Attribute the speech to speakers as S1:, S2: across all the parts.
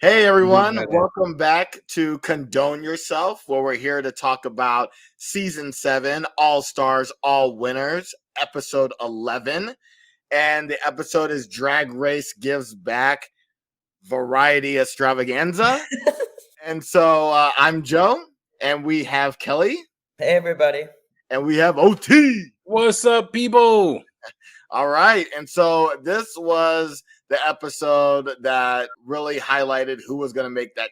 S1: Hey everyone,
S2: Got it.
S1: welcome back to Condone Yourself, where we're here to talk about Season 7, All Stars, All Winners, Episode 11. And the episode is Drag Race Gives Back Variety Extravaganza. And so I'm Joe, and we have Kelly,
S3: Hey, everybody.
S1: and we have OT.
S2: What's up, people?
S1: All right. And so this was the episode that really highlighted who was going to make that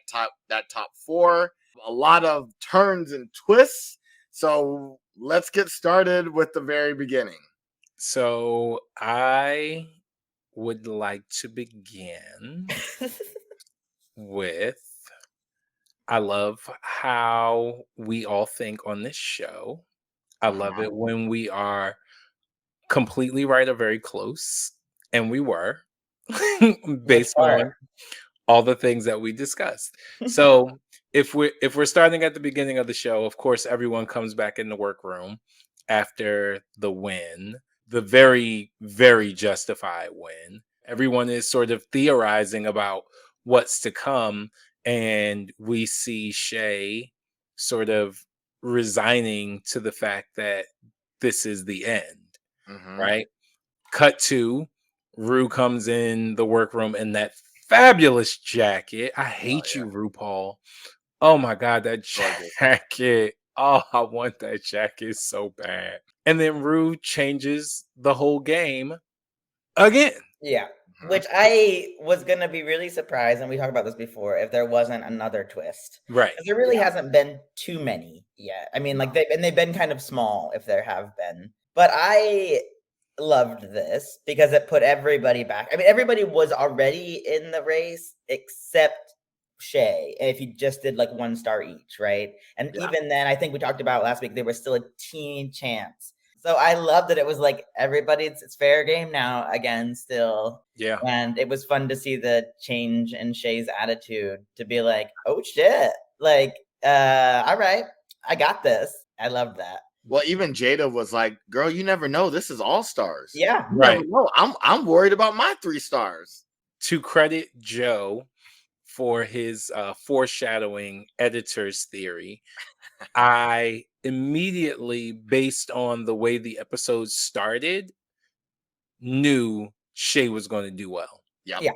S1: top four. A lot of turns and twists. So let's get started with the very beginning.
S2: So I would like to begin with I love how we all think on this show. I love it when we are completely right or very close, and we were based on all the things that we discussed. So if we're starting at the beginning of the show, of course everyone comes back in the workroom after the win, the very, very justified win. Everyone is sort of theorizing about what's to come, and we see Shay sort of resigning to the fact that this is the end. Right? Cut to Rue comes in the workroom in that fabulous jacket. I hate you, RuPaul. Oh my God, that jacket. Oh, I want that jacket so bad. And then Rue changes the whole game again.
S3: Yeah. Which I was going to be really surprised, and we talked about this before, if there wasn't another twist.
S2: Right.
S3: There really hasn't been too many yet. I mean, they've been kind of small if there have been. But I loved this because it put everybody back. I mean, everybody was already in the race except Shay, if you just did like 1 star each, right? And even then, I think we talked about last week, there was still a teeny chance. So I love that it was like it's fair game now again still.
S2: Yeah.
S3: And it was fun to see the change in Shay's attitude to be like, oh shit. Like, all right, I got this. I loved that.
S1: Well, even Jada was like, girl, you never know. This is All Stars.
S3: Yeah.
S1: You never know. I'm worried about my 3 stars.
S2: To credit Joe for his foreshadowing editor's theory, I immediately, based on the way the episode started, knew Shay was going to do well.
S1: Yep.
S3: Yeah.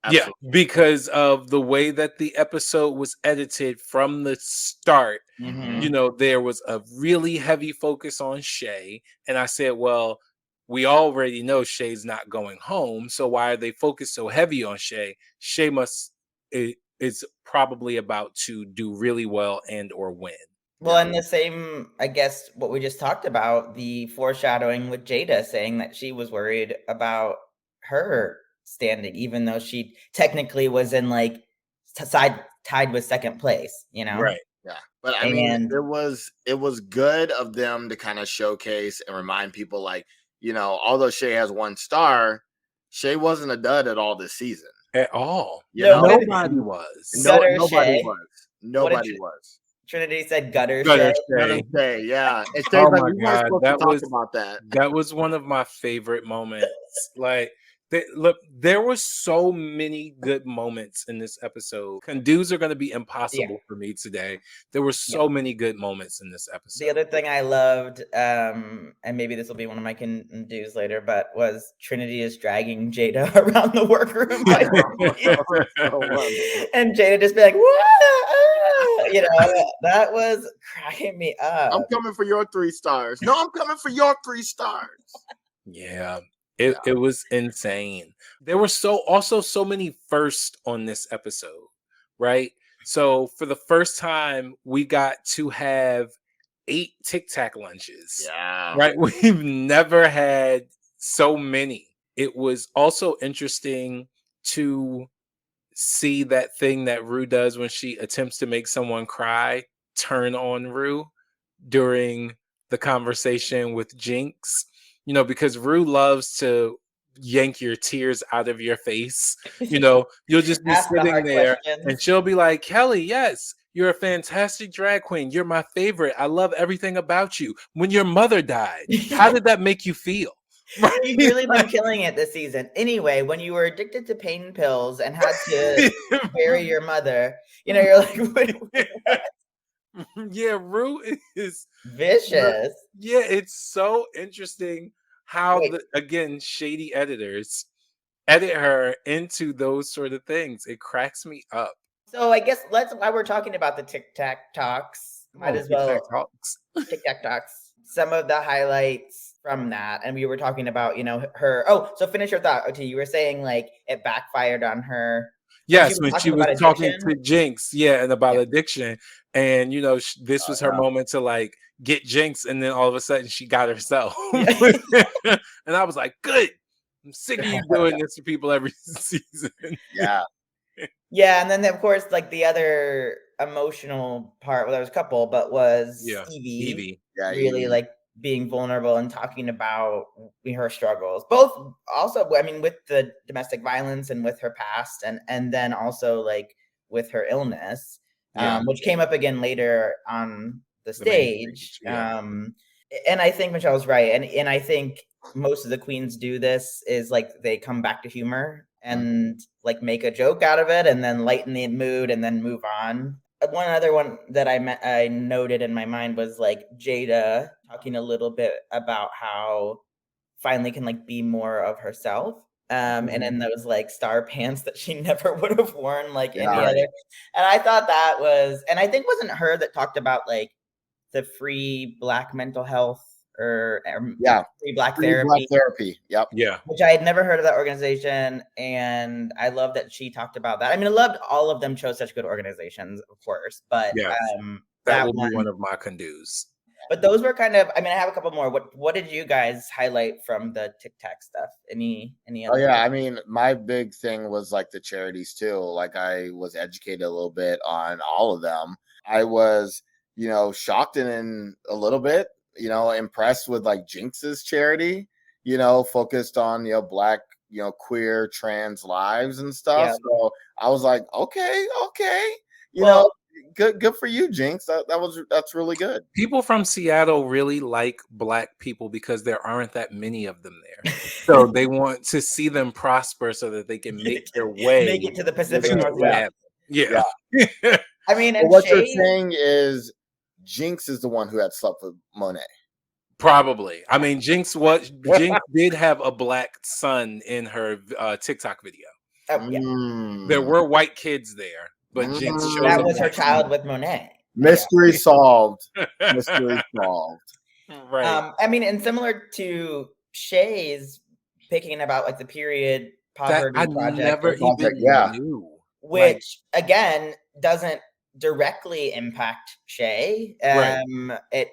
S1: Absolutely.
S2: Yeah, because of the way that the episode was edited from the start. You know, there was a really heavy focus on Shay. And I said, well, we already know Shay's not going home. So why are they focused so heavy on Shay? Shay is probably about to do really well and or win.
S3: Well, and the same, I guess, what we just talked about, the foreshadowing with Jada saying that she was worried about her standing, even though she technically was in like tied with second place, you know?
S2: Right.
S1: Yeah. But I mean, it was good of them to kind of showcase and remind people, like, you know, although Shay has 1 star, Shay wasn't a dud at all this season.
S2: At all.
S1: You know?
S2: Nobody was.
S1: Nobody was. Nobody was.
S3: Trinity said gutter
S1: Shay, yeah. And
S2: Oh
S1: like,
S2: my
S1: we weren't
S2: God,
S1: supposed to talk about that.
S2: That was one of my favorite moments. Like, look, there were so many good moments in this episode. Condos are going to be impossible for me today. There were so many good moments in this episode.
S3: The other thing I loved, and maybe this will be one of my condos later, but was Trinity is dragging Jada around the workroom. And Jada just be like, what? You know, that was cracking me up.
S1: I'm coming for your 3 stars. No, I'm coming for your 3 stars.
S2: Yeah. It was insane. There were also so many firsts on this episode, right? So for the first time, we got to have 8 Tic Tac lunches.
S1: Yeah.
S2: Right? We've never had so many. It was also interesting to see that thing that Rue does when she attempts to make someone cry, turn on Rue during the conversation with Jinx. You know, because Rue loves to yank your tears out of your face. You know, you'll just be sitting there and she'll be like, Kelly, yes, you're a fantastic drag queen. You're my favorite. I love everything about you. When your mother died, how did that make you feel?
S3: You've really been killing it this season. Anyway, when you were addicted to pain pills and had to bury your mother, you're like, what?
S2: Yeah, Rue is
S3: Vicious.
S2: Yeah, it's so interesting how
S3: Wait.
S2: again, shady editors edit her into those sort of things. It cracks me up.
S3: So I guess while we're talking about the Tic Tac talks, might as well
S2: Talks.
S3: Tic Tac talks. Some of the highlights from that, and we were talking about, her. Oh, so finish your thought, OT. You were saying like it backfired on her.
S2: Yes, when she was talking
S3: addiction?
S2: to Jinx, and about addiction, and this was her moment to like get Jinx, and then all of a sudden she got herself. And I was like, good. I'm sick of you doing this to people every season.
S1: Yeah.
S3: Yeah, and then of course, like the other emotional part, well, there was a couple, but was Evie really
S1: Evie.
S3: like being vulnerable and talking about her struggles, both also, I mean, with the domestic violence and with her past, and then also like with her illness, which came up again later on the stage. And I think Michelle's right, and I think most of the queens do this, is like they come back to humor and like make a joke out of it and then lighten the mood and then move on. One other one that I noted in my mind was like Jada talking a little bit about how finally can like be more of herself. And in those like star pants that she never would have worn like any other. And I thought that was, and I think wasn't her that talked about like the free Black mental health or free Black therapy.
S1: Yep.
S2: Yeah.
S3: Which I had never heard of that organization, and I love that she talked about that. I mean, I loved all of them chose such good organizations, of course, but
S2: that will be one of my condos.
S3: But those were kind of, I mean, I have a couple more. What did you guys highlight from the Tic Tac stuff? Any other?
S1: Oh yeah, I mean, my big thing was like the charities too. Like I was educated a little bit on all of them. I was, shocked and a little bit, impressed with like Jinx's charity, focused on, Black, queer, trans lives and stuff. Yeah. So I was like, okay, good for you, Jinx. That's really good.
S2: People from Seattle really like Black people because there aren't that many of them there. So they want to see them prosper so that they can make their way.
S3: Make it to the Pacific Northwest.
S2: Yeah.
S3: I mean,
S1: and what you're saying is Jinx is the one who had slept with Monet.
S2: Probably. I mean, Jinx did have a Black son in her TikTok video.
S3: Oh, yeah.
S2: There were white kids there, but Jinx showed
S3: that was her child with Monet.
S1: Mystery solved. Mystery solved.
S2: Right.
S3: I mean, and similar to Shay's picking about like the period poverty project.
S2: Never even knew.
S3: Which again doesn't directly impact Shay. It,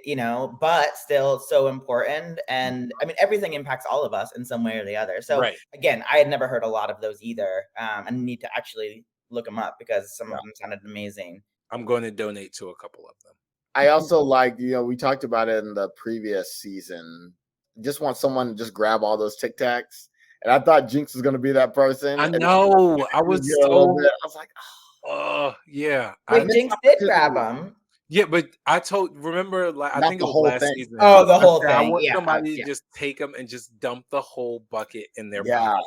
S3: but still so important. And I mean, everything impacts all of us in some way or the other. So again, I had never heard a lot of those either. And need to actually look them up because some of them sounded amazing.
S2: I'm going to donate to a couple of them.
S1: I also like, we talked about it in the previous season. Just want someone to just grab all those Tic Tacs. And I thought Jinx was going to be that person.
S2: I know. I was
S1: like,
S2: oh, yeah.
S3: Wait, Jinx did grab them.
S2: Yeah, but I remember, I think it was last season.
S3: Oh, the whole thing.
S2: I want somebody to just take them and just dump the whole bucket in their pocket.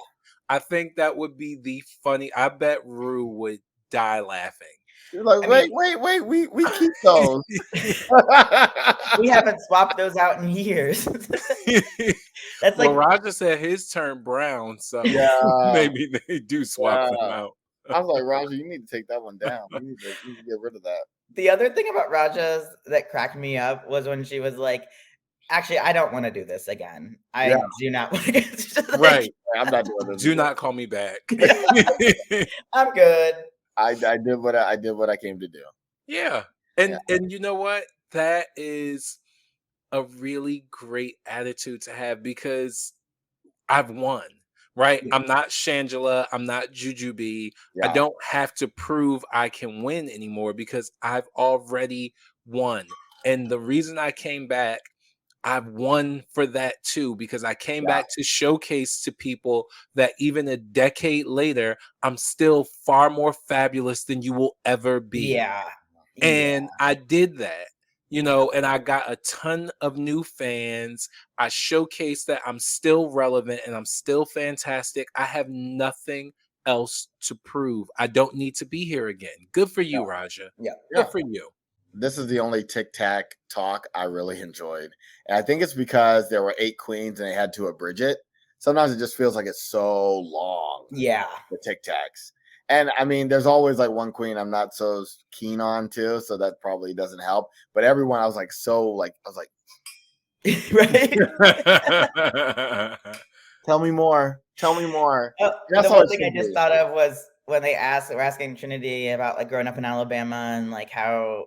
S2: I think that would be I bet Rue would die laughing.
S1: You're like, wait, we keep those.
S3: We haven't swapped those out in years.
S2: That's like Roger said his turned brown, so maybe they do swap them out.
S1: I was like, Raja, you need to take that one down. You need to get rid of that.
S3: The other thing about Raja's that cracked me up was when she was like, actually, I don't want to do this again. I do not want to get
S2: right.
S1: I'm not doing this.
S2: Do not call me back.
S3: I'm good.
S1: I did what I came to do.
S2: Yeah. And you know what? That is a really great attitude to have because I've won. Right? I'm not Shangela. I'm not Jujubee. I don't have to prove I can win anymore because I've already won. And the reason I came back, I've won for that too, because I came back to showcase to people that even a decade later, I'm still far more fabulous than you will ever be.
S3: Yeah.
S2: And I did that. and I got a ton of new fans. I showcased that I'm still relevant and I'm still fantastic. I have nothing else to prove. I don't need to be here again. Good for you, Raja.
S3: Yeah.
S2: Good for you.
S1: This is the only Tic Tac talk I really enjoyed. And I think it's because there were 8 queens and they had to abridge it. Sometimes it just feels like it's so long.
S3: Yeah.
S1: The Tic Tacs. And I mean, there's always like one queen I'm not so keen on too, so that probably doesn't help. But everyone, I was like,
S3: Right.
S1: Tell me more. Tell me more.
S3: The one thing I just thought of was when they were asking Trinity about like growing up in Alabama and like how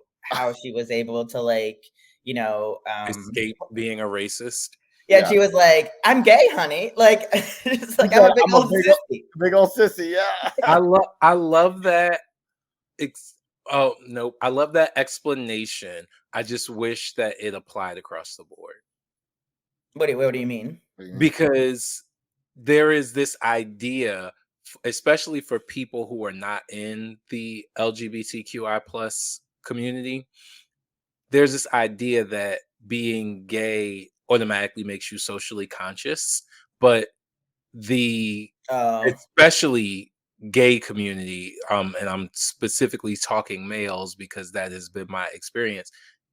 S3: she was able to like,
S2: escape being a racist.
S3: Yeah, she was like, "I'm gay, honey." Like, it's like I'm a big old sissy.
S1: Big old sissy, yeah.
S2: I love that. Oh no, I love that explanation. I just wish that it applied across the board.
S3: What do you mean?
S2: Because there is this idea, especially for people who are not in the LGBTQI plus community, there's this idea that being gay automatically makes you socially conscious, but especially gay community, and I'm specifically talking males because that has been my experience,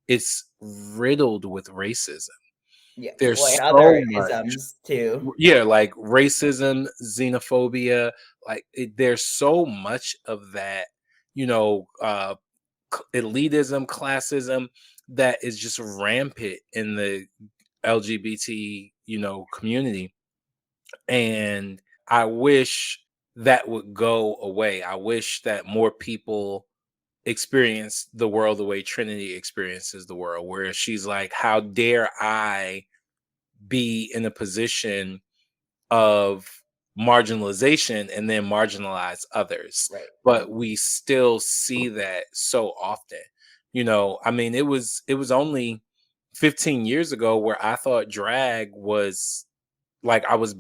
S2: it's riddled with racism.
S3: Yeah,
S2: there's
S3: and
S2: so
S3: other
S2: much
S3: isms too.
S2: Yeah, like racism, xenophobia, like there's so much of that, elitism, classism that is just rampant in the LGBT, community. And I wish that would go away. I wish that more people experience the world the way Trinity experiences the world, where she's like, how dare I be in a position of marginalization and then marginalize others.
S3: Right.
S2: But we still see that so often. I mean, it was only 15 years ago where I thought drag was like I was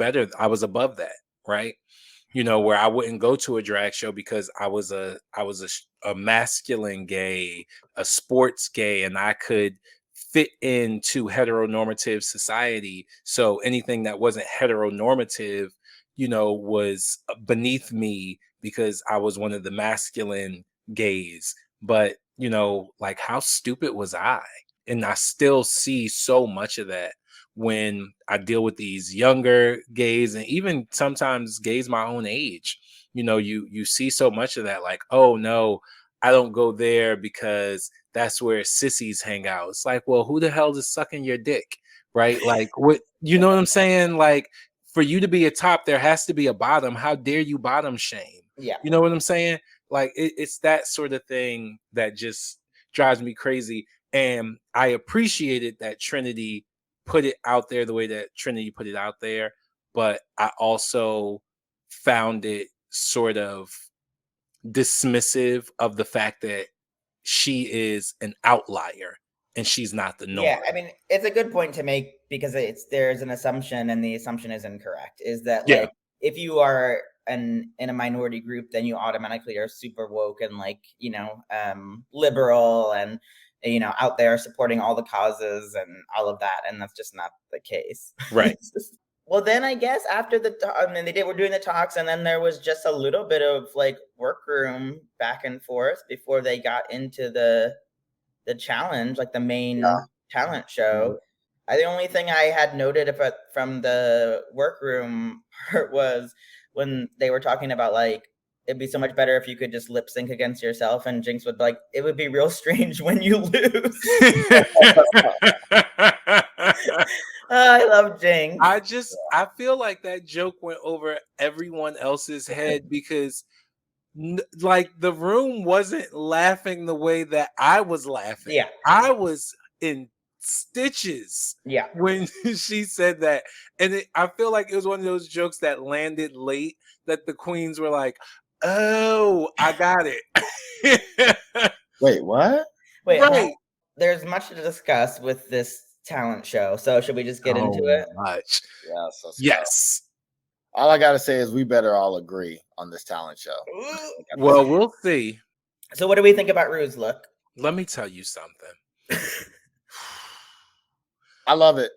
S2: above that, right? Where I wouldn't go to a drag show because I was a masculine gay, a sports gay, and I could fit into heteronormative society. So anything that wasn't heteronormative, was beneath me because I was one of the masculine gays. But, like how stupid was I? And I still see so much of that when I deal with these younger gays and even sometimes gays my own age. You see so much of that, like, oh no, I don't go there because that's where sissies hang out. It's like, well, who the hell is sucking your dick? Right? Like, what, you know what I'm saying? Like, for you to be a top, there has to be a bottom. How dare you bottom shame?
S3: Yeah.
S2: You know what I'm saying? Like, it's that sort of thing that just drives me crazy. And I appreciated that Trinity put it out there the way that Trinity put it out there, but I also found it sort of dismissive of the fact that she is an outlier and she's not the norm.
S3: Yeah, I mean, it's a good point to make because there's an assumption and the assumption is incorrect. Is that like if you are in a minority group, then you automatically are super woke and like, liberal and out there supporting all the causes and all of that, and that's just not the case.
S2: Right.
S3: Well, then I guess after we're doing the talks, and then there was just a little bit of like workroom back and forth before they got into the challenge, like the main talent show. The only thing I had noted from the workroom part was when they were talking about like it'd be so much better if you could just lip sync against yourself, and Jinx would like, it would be real strange when you lose. I love Jinx.
S2: I feel like that joke went over everyone else's head because like the room wasn't laughing the way that I was laughing.
S3: Yeah.
S2: I was in stitches when she said that. And I feel like it was one of those jokes that landed late that the queens were like, oh, I got it.
S1: Wait, what?
S3: Wait, right. There's much to discuss with this talent show. So should we just get into it?
S2: Much.
S1: Yes. All I gotta say is we better all agree on this talent show.
S2: Well, we'll see.
S3: So what do we think about Rue's look?
S2: Let me tell you something.
S1: I love it.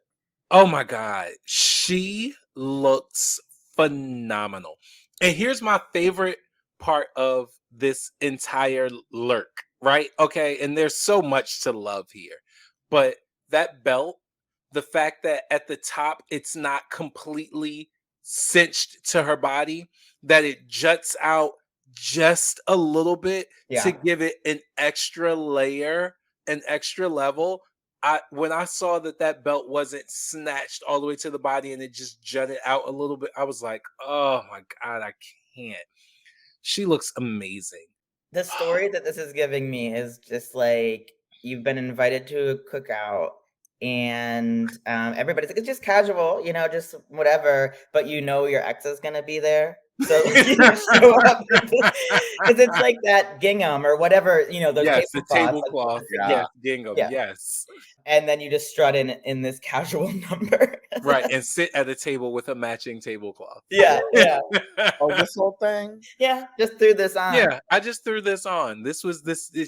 S2: Oh my God. She looks phenomenal. And here's my favorite part of this entire lurk, right? Okay. And there's so much to love here. But that belt, the fact that at the top it's not completely cinched to her body, that it juts out just a little bit to
S3: Yeah.
S2: give it an extra layer, an extra level. When I saw that belt wasn't snatched all the way to the body and it just jutted out a little bit, I was like, "Oh my God, I can't." She looks amazing.
S3: The story that this is giving me is just like you've been invited to a cookout and everybody's like, it's just casual, just whatever, but your ex is gonna be there. So you show up because it's like that gingham or whatever, those
S2: Yes, the
S3: tablecloths.
S2: tablecloth.
S1: Yeah.
S2: Yes, gingham.
S3: Yeah.
S2: Yes.
S3: And then you just strut in this casual number.
S2: Right, and sit at a table with a matching tablecloth.
S3: Yeah, yeah.
S1: Oh, this whole thing?
S3: Yeah, just threw this on.
S2: Yeah, I just threw this on. This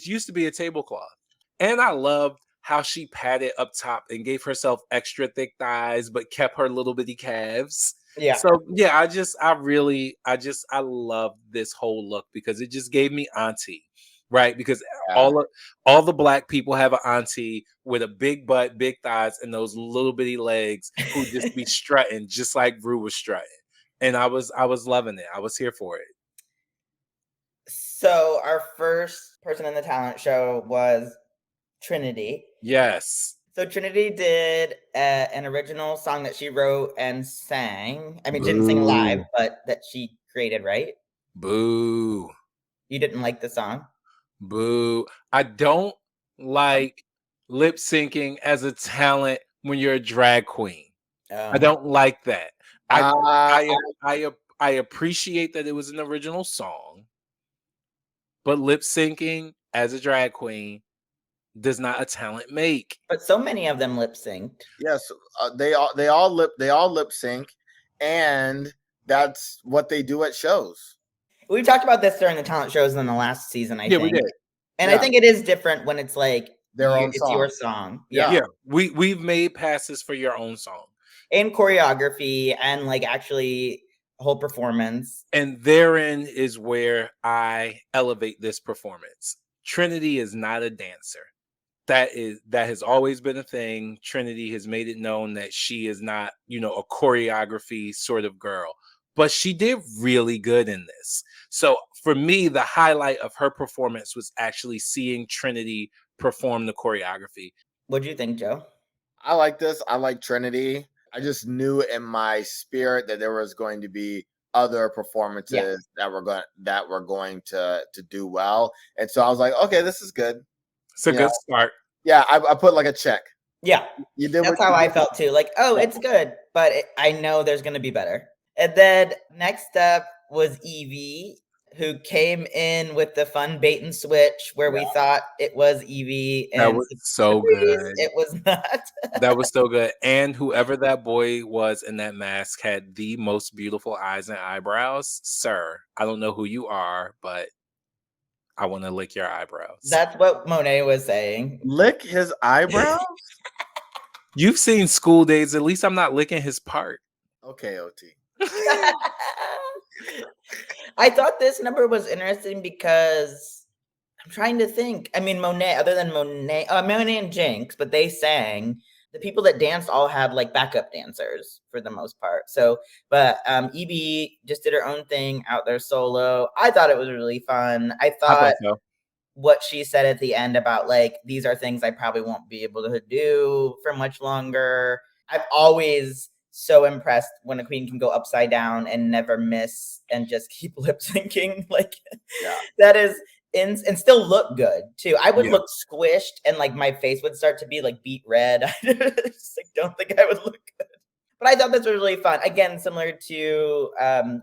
S2: used to be a tablecloth. And I loved how she padded up top and gave herself extra thick thighs, but kept her little bitty calves.
S3: Yeah.
S2: So yeah, I love this whole look because it just gave me auntie, right? Because
S1: Yeah.
S2: all the black people have an auntie with a big butt, big thighs, and those little bitty legs who just be strutting just like Rue was strutting. And I was loving it. I was here for it.
S3: So our first person in the talent show was Trinity.
S2: Yes.
S3: So Trinity did an original song that she wrote and sang. I mean, she didn't sing live,
S2: Boo.
S3: but that she created, right?
S2: Boo.
S3: You didn't like the song?
S2: Boo. I don't like lip syncing as a talent when you're a drag queen. I don't like that. I
S1: I
S2: I appreciate that it was an original song, but lip syncing as a drag queen does not a talent make.
S3: But so many of them lip synced.
S1: yes, they all lip sync, and that's what they do at shows.
S3: We talked about this during the talent shows in the last season, I
S2: Yeah,
S3: think.
S2: we did.
S3: And
S1: Yeah.
S3: I think it is different when it's like
S1: Their own
S3: it's your
S1: song.
S3: song.
S1: Yeah.
S2: Yeah, we've made passes for your own song.
S3: And choreography and like actually whole performance.
S2: And therein is where I elevate this performance. Trinity is not a dancer. That has always been a thing. Trinity has made it known that she is not, a choreography sort of girl. But she did really good in this. So for me, the highlight of her performance was actually seeing Trinity perform the choreography.
S3: What'd you think, Joe?
S1: I like this. I like Trinity. I just knew in my spirit that there was going to be other performances that were going to do well, and so I was like, okay, this is good.
S2: It's a good start.
S1: Yeah, I put like a check.
S3: Yeah,
S1: You did.
S3: that's how I felt too. Like, oh, it's good, but I know there's going to be better. And then next up was Evie, who came in with the fun bait and switch where we thought it was Evie. And
S2: that was so good.
S3: It was not.
S2: That was so good. And whoever that boy was in that mask had the most beautiful eyes and eyebrows. Sir, I don't know who you are, but I want to lick your eyebrows.
S3: That's what Monet was saying.
S1: Lick his eyebrows?
S2: You've seen School Days. At least I'm not licking his part.
S1: Okay, OT.
S3: I thought this number was interesting because I'm trying to think. I mean, Monet, other than Monet and Jinx, but they sang. The people that danced all had like backup dancers for the most part. So, but Evie just did her own thing out there solo. I thought it was really fun. I thought what she said at the end about like, these are things I probably won't be able to do for much longer. I've always so impressed when a queen can go upside down and never miss and just keep lip syncing. Like that is and still look good too. I would look squished and like my face would start to be like beet red. I just like don't think I would look good. But I thought this was really fun. Again, similar to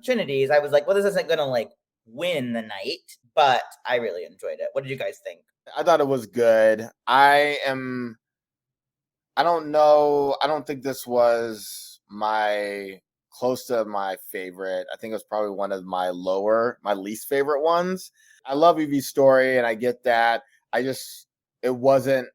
S3: Trinity's, I was like, well, this isn't gonna like win the night, but I really enjoyed it. What did you guys think?
S1: I thought it was good. I don't know. I don't think this was close to my favorite. I think it was probably one of my least favorite ones. I love Evie's story and I get that. It wasn't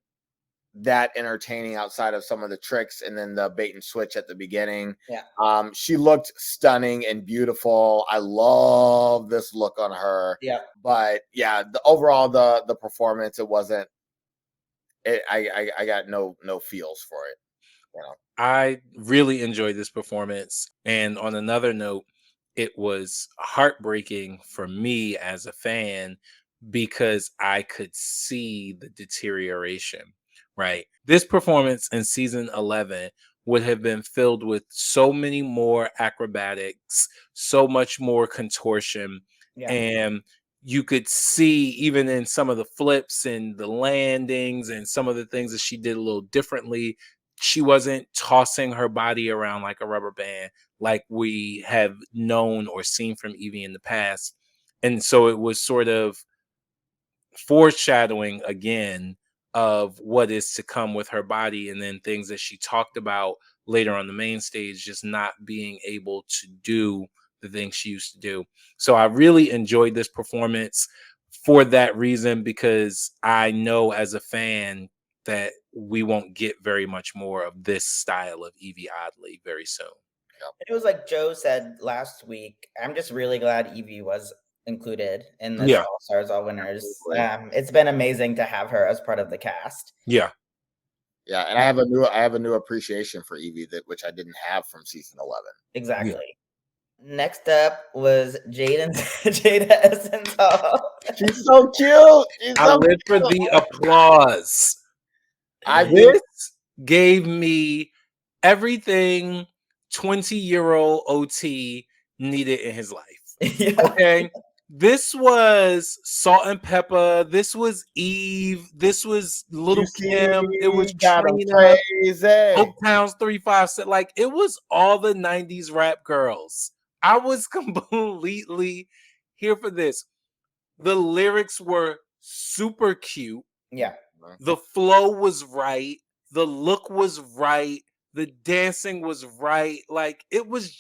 S1: that entertaining outside of some of the tricks and then the bait and switch at the beginning.
S3: Yeah.
S1: She looked stunning and beautiful. I love this look on her.
S3: Yeah.
S1: But yeah, overall the performance, it wasn't. I got no feels for it. You know.
S2: I really enjoyed this performance. And on another note, it was heartbreaking for me as a fan because I could see the deterioration, right? This performance in season 11 would have been filled with so many more acrobatics, so much more contortion.
S3: Yeah.
S2: And you could see, even in some of the flips and the landings and some of the things that she did a little differently, she wasn't tossing her body around like a rubber band like we have known or seen from Evie in the past. And so it was sort of foreshadowing again of what is to come with her body, and then things that she talked about later on the main stage, just not being able to do the things she used to do. So I really enjoyed this performance for that reason, because I know as a fan that we won't get very much more of this style of Evie Oddly very soon.
S3: It was like Joe said last week. I'm just really glad Evie was included in this
S2: Yeah.
S3: All Stars All Winners.
S1: Absolutely.
S3: It's been amazing to have her as part of the cast.
S2: Yeah.
S1: Yeah, and I have a new appreciation for Evie which I didn't have from season 11.
S3: Exactly. Next up was Jada Essence Hall.
S1: She's so cute.
S2: I live for the applause. This gave me everything 20-year-old OT needed in his life.
S3: Yeah.
S2: Okay. This was Salt and Pepper. This was Eve. This was Little Kim. It was Trina. Oaktown's 357. Like, it was all the 90s rap girls. I was completely here for this. The lyrics were super cute.
S3: Yeah.
S2: The flow was right. The look was right. The dancing was right. Like, it was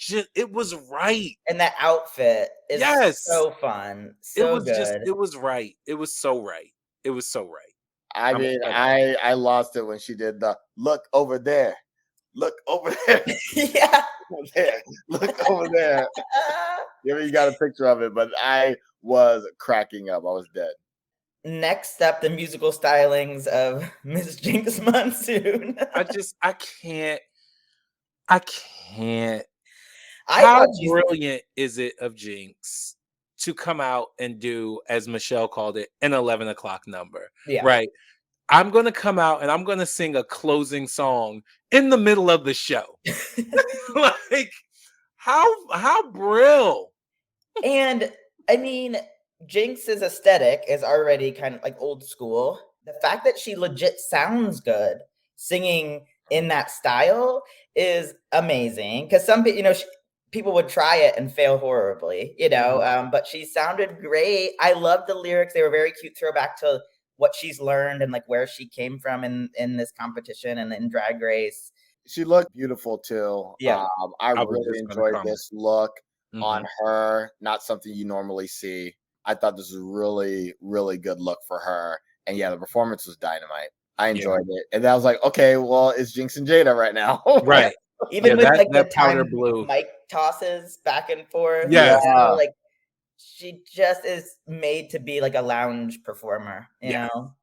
S2: right.
S3: And that outfit is so fun. So good.
S2: It was right. It was so right. It was so right.
S1: I mean, I lost it when she did the look over there. Look over there.
S3: Yeah.
S1: Look over there. You got a picture of it, but I was cracking up. I was dead.
S3: Next up, the musical stylings of Miss Jinx Monsoon.
S2: I can't.
S3: How
S2: brilliant is it of Jinx to come out and do, as Michelle called it, an 11 o'clock number?
S3: Yeah.
S2: Right. I'm going to come out and I'm going to sing a closing song in the middle of the show. Like, how brill.
S3: And I mean, Jinx's aesthetic is already kind of like old school. The fact that she legit sounds good singing in that style is amazing, because some people would try it and fail horribly, but she sounded great. I love the lyrics. They were very cute, throwback to what she's learned and like where she came from in this competition and in Drag Race.
S1: She looked beautiful too.
S3: Yeah.
S1: I really enjoyed this look on her. Not something you normally see. I thought this was a really, really good look for her. And yeah, the performance was dynamite. I enjoyed it. And I was like, okay, well, it's Jinx and Jada right now.
S2: Right.
S3: Even with like the powder blue mic tosses back and forth.
S2: Yeah.
S3: Like she just is made to be like a lounge performer, you know?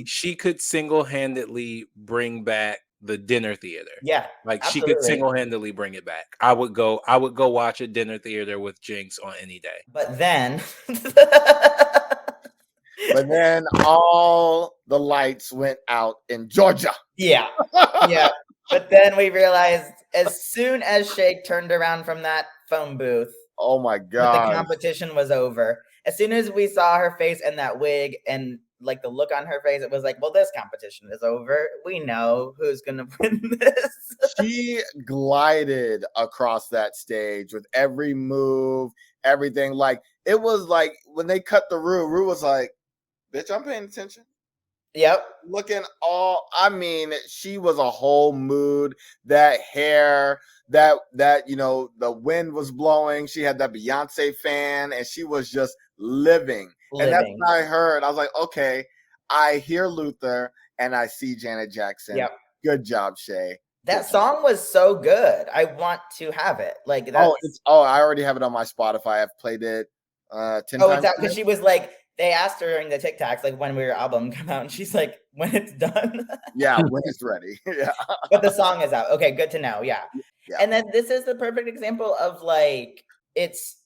S2: She could single-handedly bring back the dinner theater.
S3: Yeah.
S2: Like,
S3: absolutely.
S2: she could single-handedly bring it back. I would go watch a dinner theater with Jinx on any day.
S3: But then
S1: all the lights went out in Georgia.
S3: Yeah. Yeah. But then we realized as soon as Shay turned around from that phone booth,
S1: oh my God,
S3: the competition was over. As soon as we saw her face and that wig and like the look on her face, it was like, well, this competition is over. We know who's going to win this.
S1: She glided across that stage with every move, everything. Like, it was like when they cut the Rue was like, bitch, I'm paying attention.
S3: Yep.
S1: Looking she was a whole mood. That hair, that the wind was blowing. She had that Beyonce fan and she was just living. And that's what I heard. I was like, okay, I hear Luther and I see Janet Jackson.
S3: Yep.
S1: Good job, Shay.
S3: That song was so good. I want to have it. Like that.
S1: I already have it on my Spotify. I've played it 10 times.
S3: Oh, it's out because she was like, they asked her during the TikToks, like, when will your album come out? And she's like, when it's done.
S1: Yeah, when it's ready. Yeah.
S3: But the song is out. Okay, good to know. Yeah. And then this is the perfect example of like, it's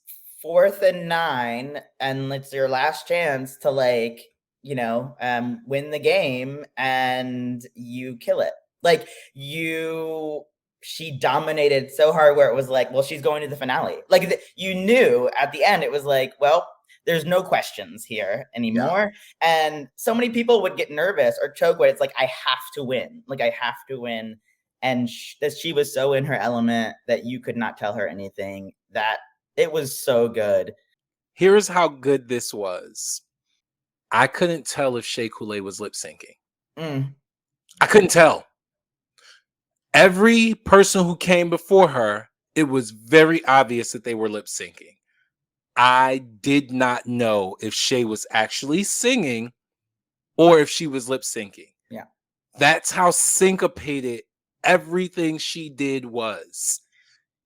S3: 4th and 9, and it's your last chance to like, win the game, and you kill it. Like she dominated so hard where it was like, well, she's going to the finale. Like you knew at the end, it was like, well, there's no questions here anymore. Yeah. And so many people would get nervous or choke when it's like, I have to win. Like I have to win. And she was so in her element that you could not tell her anything. That it was so good.
S2: Here's how good this was. I couldn't tell if Shea Coulee was lip syncing. I couldn't tell. Every person who came before her, it was very obvious that they were lip syncing. I did not know if Shea was actually singing or if she was lip syncing.
S3: Yeah.
S2: That's how syncopated everything she did was.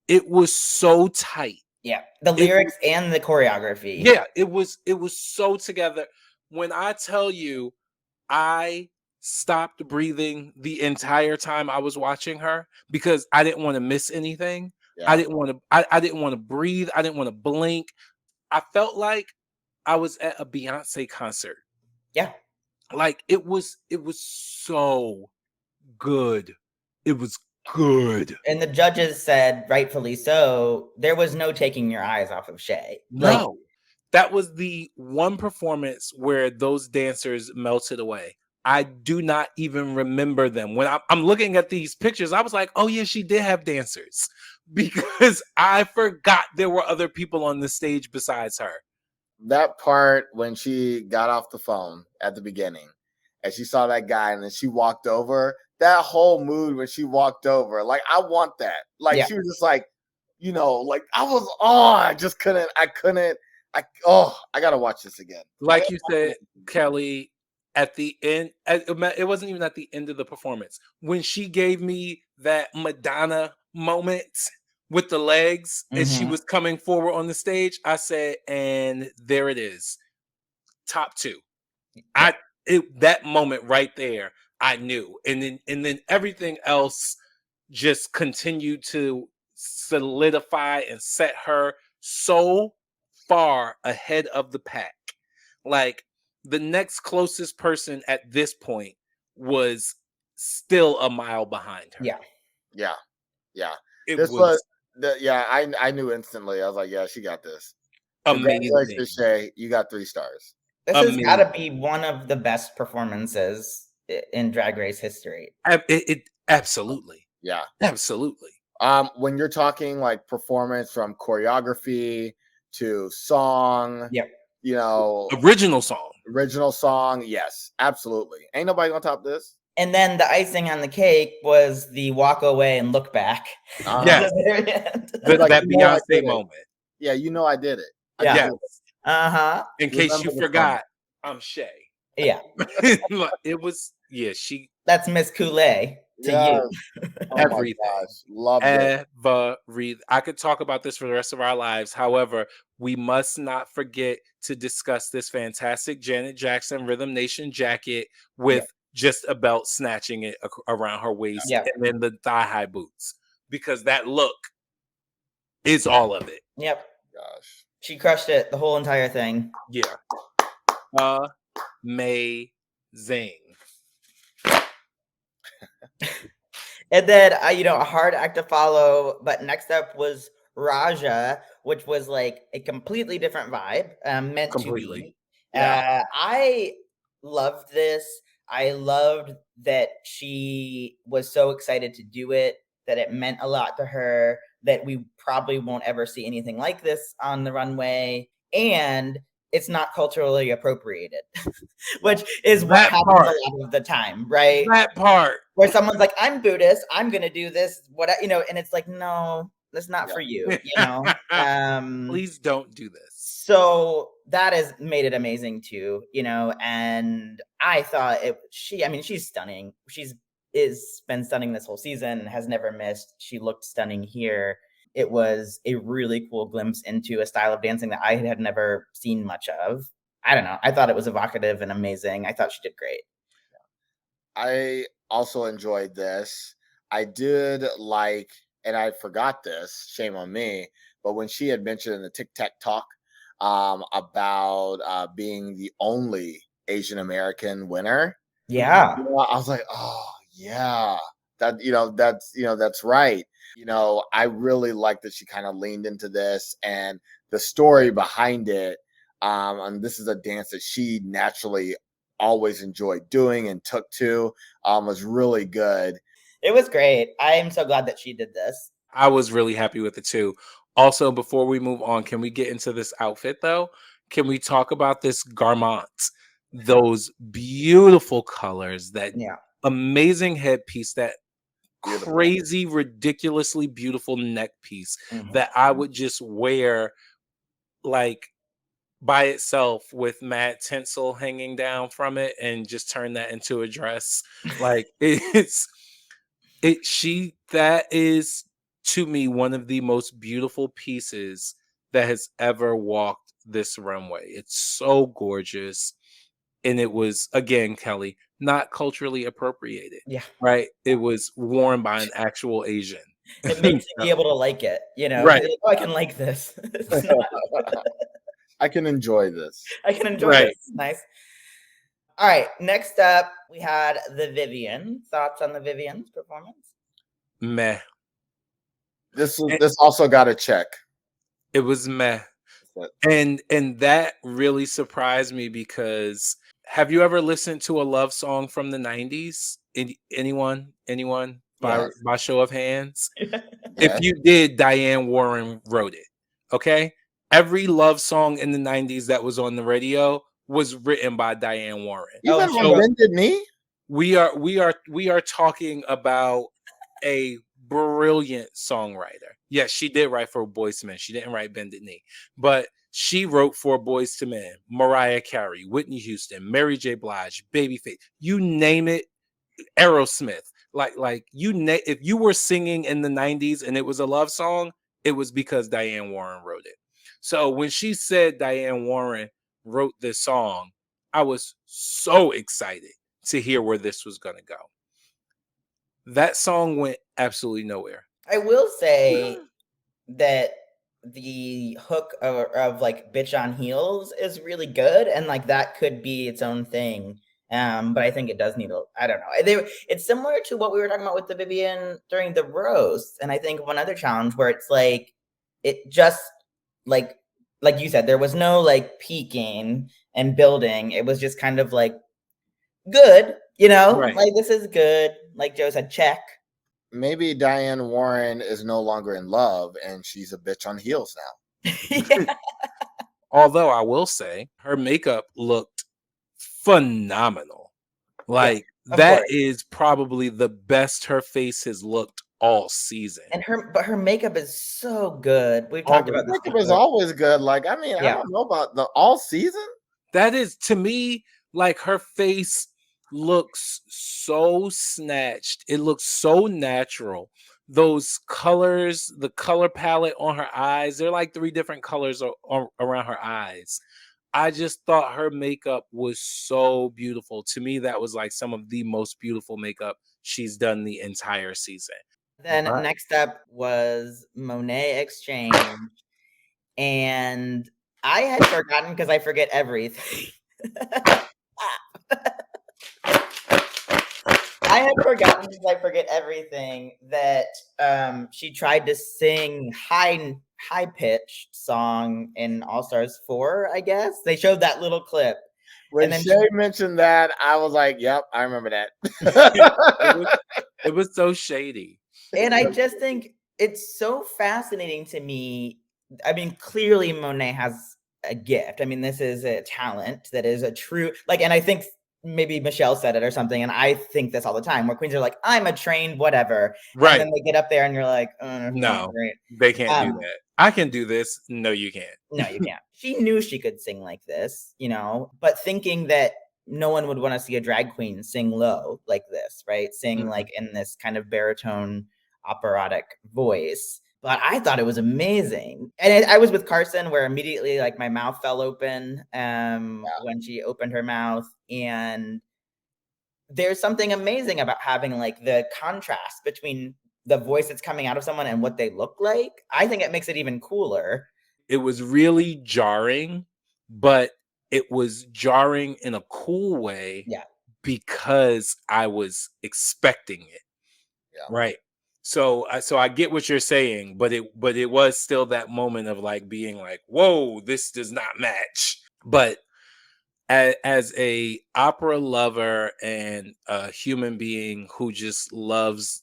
S2: It was so tight.
S3: Yeah. The lyrics and the choreography.
S2: Yeah, it was so together. When I tell you, I stopped breathing the entire time I was watching her because I didn't want to miss anything. Yeah. I didn't want to breathe. I didn't want to blink. I felt like I was at a Beyonce concert.
S3: Yeah.
S2: Like it was so good. It was good.
S3: And the judges said, rightfully so, there was no taking your eyes off of Shea.
S2: No. That was the one performance where those dancers melted away. I do not even remember them. When I'm looking at these pictures, I was like, oh yeah, she did have dancers, because I forgot there were other people on the stage besides her.
S1: That part when she got off the phone at the beginning and she saw that guy and then she walked over, that whole mood when she walked over, like, I want that. Like, she was just like, like I got to watch this again.
S2: Like you said, Kelly, at the end, it wasn't even at the end of the performance. When she gave me that Madonna moment with the legs and she was coming forward on the stage, I said, and there it is. Top 2. Yeah. That moment right there, I knew. And then everything else just continued to solidify and set her so far ahead of the pack. Like, the next closest person at this point was still a mile behind her.
S1: Yeah. I knew instantly. I was like, yeah, she got this.
S2: Amazing.
S1: Shay, you got 3 stars.
S3: This has got to be one of the best performances in Drag Race history.
S2: Absolutely.
S1: Yeah.
S2: Absolutely.
S1: When you're talking like performance from choreography to song,
S2: original song, yes, absolutely. Ain't nobody gonna top this.
S3: And then the icing on the cake was the walk away and look back.
S2: Yes. That Beyonce moment.
S1: Yeah, I did it.
S2: Yes. In case
S1: Remember
S2: you forgot, I'm Shay.
S3: Yeah.
S2: It was, she.
S3: That's Miss Coulee to you.
S2: Everything.
S1: Love it.
S2: I could talk about this for the rest of our lives. However, we must not forget to discuss this fantastic Janet Jackson Rhythm Nation jacket with just a belt snatching it around her waist, and then the thigh-high boots, because that look is all of it.
S3: Yep.
S1: Gosh.
S3: She crushed it, the whole entire thing.
S2: Yeah. Amazing.
S3: And then, a hard act to follow. But next up was Raja, which was like a completely different vibe. Meant completely. To be. Yeah. I loved this. I loved that she was so excited to do it, that it meant a lot to her, that we probably won't ever see anything like this on the runway. And it's not culturally appropriated, which is what happens a lot of the time, right?
S2: That part.
S3: Where someone's like, I'm Buddhist, I'm going to do this, and it's like, no, That's not
S1: Yeah.
S3: for you, you know?
S2: Please don't do this.
S3: So that has made it amazing too, you know, and I thought she's stunning. Is been stunning this whole season, has never missed. She looked stunning here. It was a really cool glimpse into a style of dancing that I had never seen much of. I don't know. I thought it was evocative and amazing. I thought she did great.
S1: I also enjoyed this. I did like, and I forgot this, shame on me, but when she had mentioned in the Tic Tac Talk about being the only Asian American winner,
S3: Yeah.
S1: I was like, oh yeah, that's right. I really like that she kind of leaned into this and the story behind it. And this is a dance that she naturally always enjoyed doing and took to. Was really good.
S3: It was great. I am so glad that she did this.
S2: I was really happy with it too. Also, before we move on, can we get into this outfit though? Can we talk about this garment? Those beautiful colors, that
S3: Yeah.
S2: amazing headpiece, that
S1: Beautiful.
S2: crazy, ridiculously beautiful neck piece that I would just wear like by itself with mad tinsel hanging down from it and just turn that into a dress. Like that is to me one of the most beautiful pieces that has ever walked this runway. It's so gorgeous. And it was, again, Kelly, not culturally appropriated.
S3: Yeah.
S2: Right? It was worn by an actual Asian.
S3: It makes you be able to like it, you know?
S2: Right.
S3: Like, oh, I can like this. It's not,
S1: I can enjoy this.
S3: I can enjoy
S2: Right.
S3: this. Nice. All right. Next up, we had the Vivienne. Thoughts on the Vivienne's performance?
S2: Meh.
S1: This also got a check.
S2: It was meh. And that really surprised me because have you ever listened to a love song from the 90s? Anyone?
S1: Yes.
S2: By show of hands?
S1: Yes.
S2: If you did, Diane Warren wrote it. Okay? Every love song in the 90s that was on the radio was written by Diane Warren.
S1: Even on Bended Knee?
S2: We are talking about a brilliant songwriter. Yes, she did write for Boyz II Men. She didn't write Bended Knee, but she wrote for Boyz II Men, Mariah Carey, Whitney Houston, Mary J. Blige, Babyface. You name it, Aerosmith. If you were singing in the 90s and it was a love song, it was because Diane Warren wrote it. So when she said Diane Warren wrote this song, I was so excited to hear where this was going to go. That song went absolutely nowhere.
S3: I will say that the hook of like bitch on heels is really good, and like that could be its own thing. But I think it does need I don't know. It's similar to what we were talking about with the Vivienne during the roast, and I think one other challenge where it's like it just like you said, there was no like peaking and building. It was just kind of like good, you know,
S2: Right.
S3: like this is good. Like Joe said, check.
S1: Maybe Diane Warren is no longer in love and she's a bitch on heels now.
S3: Yeah.
S2: Although I will say her makeup looked phenomenal. Like that is probably the best her face has looked all season.
S3: And her makeup is so good. We've talked about this.
S1: Makeup is always good. Like, I mean, I don't know about the all season.
S2: That is, to me, like her face looks so snatched. It looks so natural. Those colors, the color palette on her eyes, they're like 3 different colors around her eyes. I just thought her makeup was so beautiful. To me, that was like some of the most beautiful makeup she's done the entire season.
S3: Then next up was Monet Exchange. And I had forgotten, because I forget everything. I had forgotten, because I forget everything, that she tried to sing high-pitched song in All Stars 4, I guess. They showed that little clip.
S1: When Shay mentioned that, I was like, yep, I remember that.
S2: It was so shady.
S3: And I just think it's so fascinating to me. I mean, clearly Monet has a gift. I mean, this is a talent that is a true, like, and I think maybe Michelle said it or something, and I think this all the time, where queens are like, I'm a trained whatever.
S2: Right.
S3: And then they get up there and you're like,
S2: No,
S3: great.
S2: they can't do that. I can do this. No, you can't.
S3: No, you can't. She knew she could sing like this, but thinking that no one would want to see a drag queen sing low like this, right? Sing like in this kind of baritone operatic voice. But I thought it was amazing. And I was with Carson, where immediately like my mouth fell open when she opened her mouth. And there's something amazing about having like the contrast between the voice that's coming out of someone and what they look like. I think it makes it even cooler.
S2: It was really jarring, but it was jarring in a cool way.
S3: Yeah.
S2: Because I was expecting it.
S1: Yeah.
S2: Right. So I get what you're saying, but it was still that moment of like being like, whoa, this does not match. But as a opera lover and a human being who just loves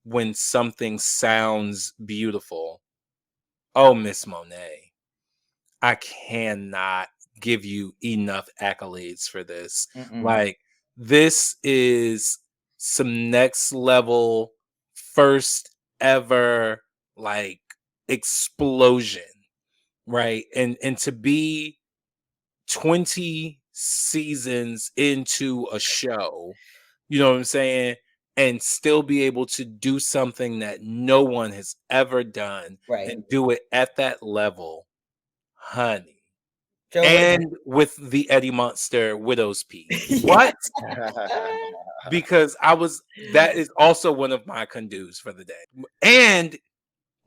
S2: when something sounds beautiful, oh, Miss Monet, I cannot give you enough accolades for this. Like, this is some next level, first ever like explosion, right? And to be 20 seasons into a show, you know what I'm saying, and still be able to do something that no one has ever done,
S3: Right.
S2: and do it at that level, honey.
S3: Joe
S2: And with the Eddie Monster Widow's Peak. What? Because that is also one of my condos for the day. And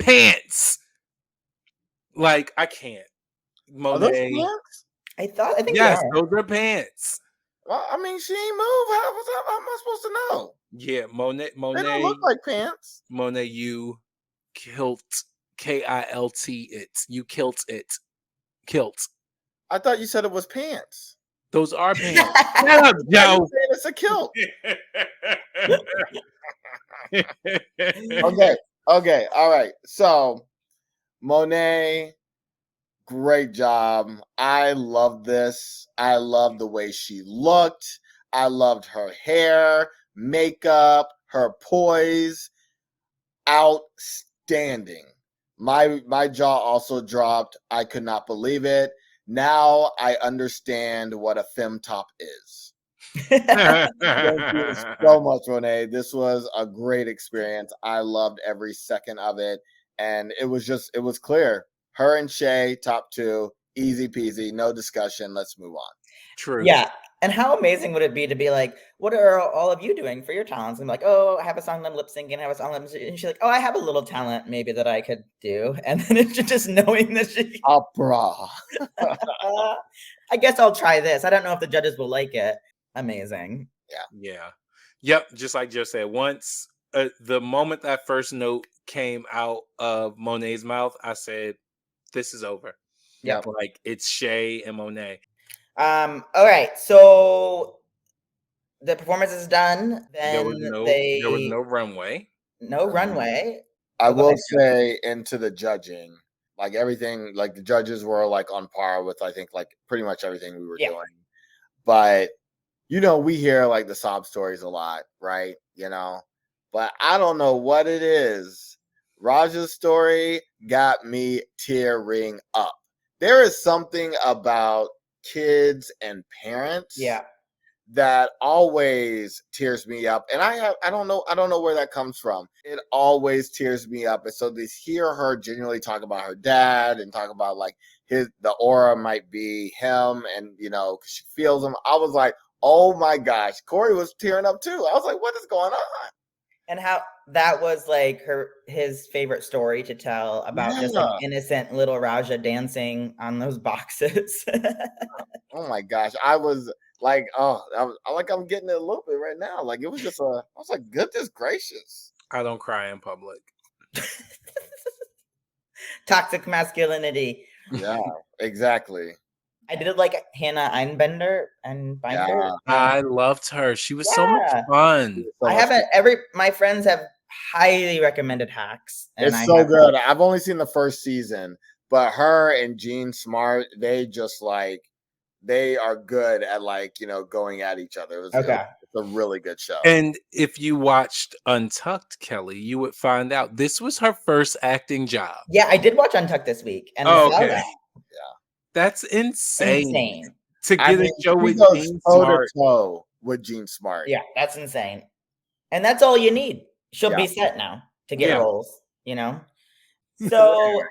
S2: pants. Like, I can't.
S1: Are those
S2: Monet.
S1: pants?
S3: I think
S2: Yes, those are pants.
S1: Well, I mean, she ain't moved. How am I supposed to know?
S2: Yeah, Monet.
S1: They don't look like pants.
S2: Monet, you kilt, kilt it. You kilt it. Kilt.
S1: I thought you said it was pants.
S2: Those are pants. Shut up, Joe.
S1: It's a kilt.
S2: Okay.
S1: Okay. All right. So, Monet, great job. I love this. I love the way she looked. I loved her hair, makeup, her poise. Outstanding. My jaw also dropped. I could not believe it. Now I understand what a femtop is. Thank you so much, Renee. This was a great experience. I loved every second of it. And it was clear. Her and Shay, top two, easy peasy, no discussion. Let's move on.
S2: True.
S3: Yeah. And how amazing would it be to be like, what are all of you doing for your talents? And I'm like, oh, I have a song that I'm lip syncing. I have a song that and she's like, oh, I have a little talent maybe that I could do. And then it's just knowing that she
S1: opera.
S3: I guess I'll try this. I don't know if the judges will like it. Amazing.
S2: Yeah. Yep. Just like Joe said, once the moment that first note came out of Monet's mouth, I said, this is over.
S3: Yep.
S2: Like, it's Shay and Monet.
S3: All right. So the performance is done. Then
S2: there was no runway.
S3: No runway.
S1: I will say, into the judging, like everything, like the judges were like on par with, I think, like pretty much everything we were doing. But we hear like the sob stories a lot, right? But I don't know what it is. Raja's story got me tearing up. There is something about kids and parents that always tears me up. And I don't know where that comes from. It always tears me up. And so to hear her genuinely talk about her dad and talk about like the aura might be him, and cause she feels him. I was like, oh my gosh, Corey was tearing up too. I was like, what is going on?
S3: And how that was like his favorite story to tell about just like innocent little Raja dancing on those boxes.
S1: Oh my gosh. I was like, I'm getting it a little bit right now. Like, it was just I was like, goodness gracious.
S2: I don't cry in public.
S3: Toxic masculinity.
S1: Yeah, exactly.
S3: I did like Hannah Einbinder and Binder.
S2: I loved her. She was so much fun.
S3: My friends have highly recommended Hacks.
S1: And it's so good. I've only seen the first season, but her and Jean Smart, they just like they are good at like, going at each other. It's a really good show.
S2: And if you watched Untucked, Kelly, you would find out this was her first acting job.
S3: Yeah, I did watch Untucked this week. And
S2: okay.
S3: Yeah.
S2: That's insane. To get a show with Jean Smart.
S1: Toe with Jean Smart.
S3: Yeah, that's insane. And that's all you need. She'll be set now to get roles, So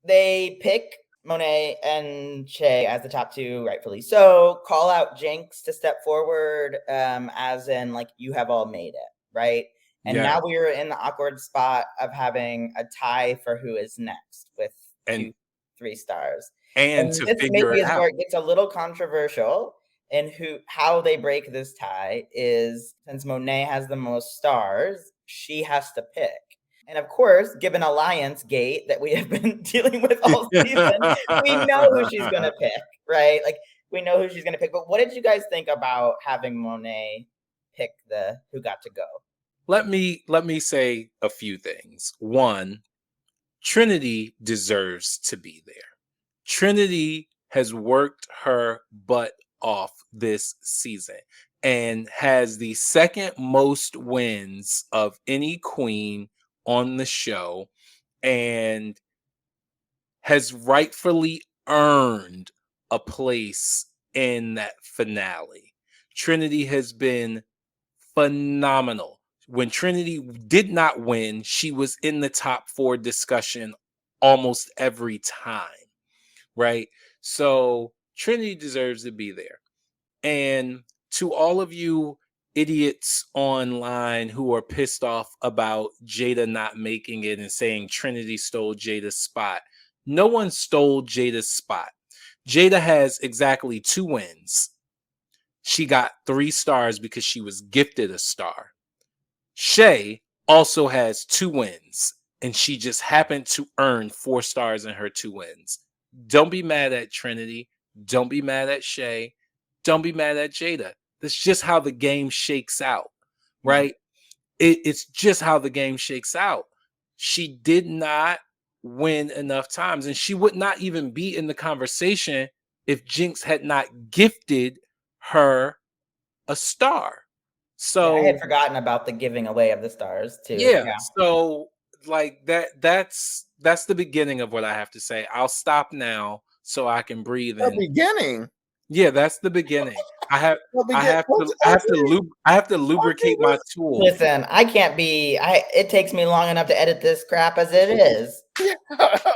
S3: they pick Monet and Shay as the top two, rightfully so. Call out Jinx to step forward, as in like you have all made it, right? And now we are in the awkward spot of having a tie for who is next with 3 stars.
S2: And to
S3: this
S2: figure
S3: maybe
S2: it
S3: is
S2: out.
S3: where it gets a little controversial. And how they break this tie is, since Monet has the most stars, she has to pick. And of course, given Alliance Gate that we have been dealing with all season, we know who she's going to pick, right? Like, we know who she's going to pick. But what did you guys think about having Monet pick who got to go?
S2: Let me say a few things. One, Trinity deserves to be there. Trinity has worked her butt off this season and has the second most wins of any queen on the show and has rightfully earned a place in that finale. Trinity has been phenomenal. When Trinity did not win, she was in the top 4 discussion almost every time, right? So Trinity deserves to be there. And to all of you idiots online who are pissed off about Jada not making it and saying Trinity stole Jada's spot, no one stole Jada's spot. Jada has exactly 2 wins. She got 3 stars because she was gifted a star. Shay also has 2 wins, and she just happened to earn 4 stars in her 2 wins. Don't be mad at Trinity. Don't be mad at Shay. Don't be mad at Jada. That's just how the game shakes out, right? It's just how the game shakes out. She did not win enough times, and she would not even be in the conversation if Jinx had not gifted her a star. So
S3: I had forgotten about the giving away of the stars too.
S2: Yeah. So like that's the beginning of what I have to say. I'll stop now so I can breathe.
S1: The beginning.
S2: Yeah, that's the beginning. I have to lubricate my tool.
S3: Listen, I can't be. It takes me long enough to edit this crap as it is.
S1: Yeah, I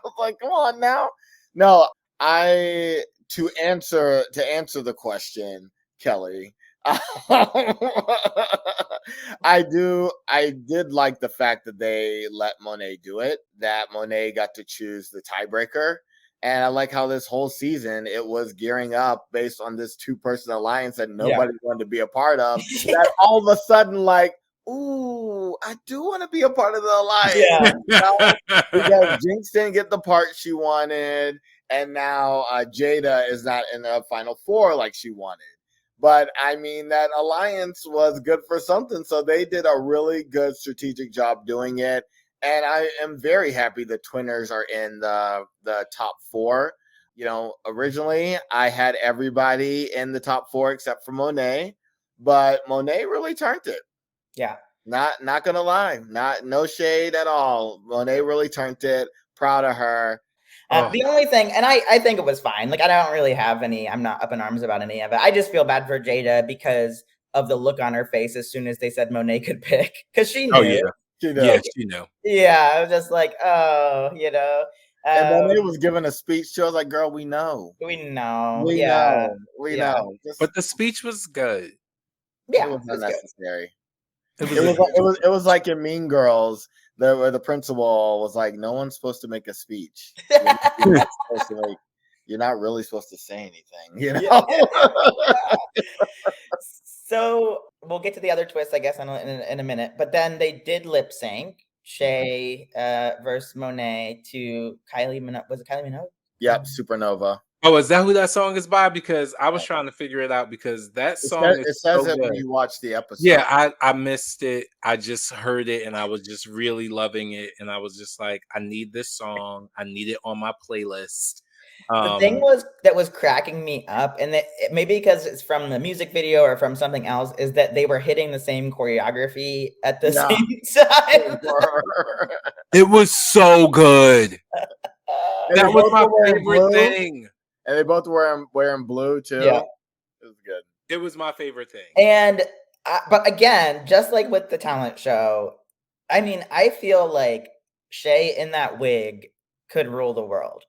S1: was like, come on now. No, to answer the question, Kelly. I did like the fact that they let Monet do it, that Monet got to choose the tiebreaker. And I like how this whole season it was gearing up based on this 2-person alliance that nobody wanted to be a part of. That all of a sudden, like, ooh, I do want to be a part of the alliance.
S3: Yeah.
S1: Because Jinx didn't get the part she wanted, and now Jada is not in the final 4 like she wanted. But I mean, that alliance was good for something. So they did a really good strategic job doing it. And I am very happy the Twinners are in the top 4. Originally I had everybody in the top 4 except for Monet, but Monet really turned it.
S3: Yeah.
S1: Not gonna lie. No shade at all. Monet really turned it. Proud of her.
S3: The only thing, and I think it was fine. Like, I don't really have I'm not up in arms about any of it. I just feel bad for Jada because of the look on her face as soon as they said Monet could pick. Because she knew.
S2: Oh, yeah.
S1: She knew.
S2: Yeah, she knew.
S3: Yeah, I was just like,
S1: and Monet was giving a speech. She was like, girl, we know.
S3: We know.
S1: We know.
S2: But the speech was good.
S3: Yeah.
S1: It was unnecessary.
S3: It
S1: was like in Mean Girls, where the principal was like, "No one's supposed to make a speech. You're not really supposed to say anything."
S3: So we'll get to the other twist, I guess, in a minute. But then they did lip sync Shay versus Monet to Kylie Minogue. Was it Kylie Minogue?
S1: Yep, Supernova.
S2: Oh, is that who that song is by? Because I was trying to figure it out because that song
S1: it says it when you watch the episode.
S2: Yeah, I missed it. I just heard it and I was just really loving it. And I was just like, I need this song. I need it on my playlist.
S3: The thing that was cracking me up, and maybe because it's from the music video or from something else, is that they were hitting the same choreography at the same time.
S2: It was so good.
S1: And
S2: That
S1: they
S2: was
S1: both
S2: my
S1: were wearing
S2: favorite
S1: blue.
S2: thing.
S1: And they both were wearing blue too.
S3: Yeah.
S1: It was good.
S2: It was my favorite thing.
S3: And but again, just like with the talent show, I mean, I feel like Shay in that wig could rule the world.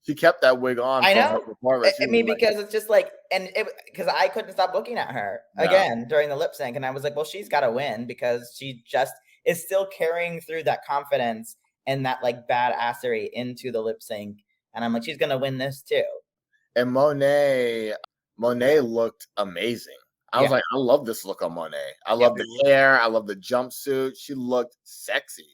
S1: She kept that wig on.
S3: I
S1: for
S3: know.
S1: her performance.
S3: I mean, because it's just like, and because I couldn't stop looking at her again during the lip sync, and I was like, well, she's got to win because she just is still carrying through that confidence and that like badassery into the lip sync, and I'm like, she's gonna win this too.
S1: And Monet looked amazing. I was like, I love this look on Monet. I love the hair. I love the jumpsuit. She looked sexy.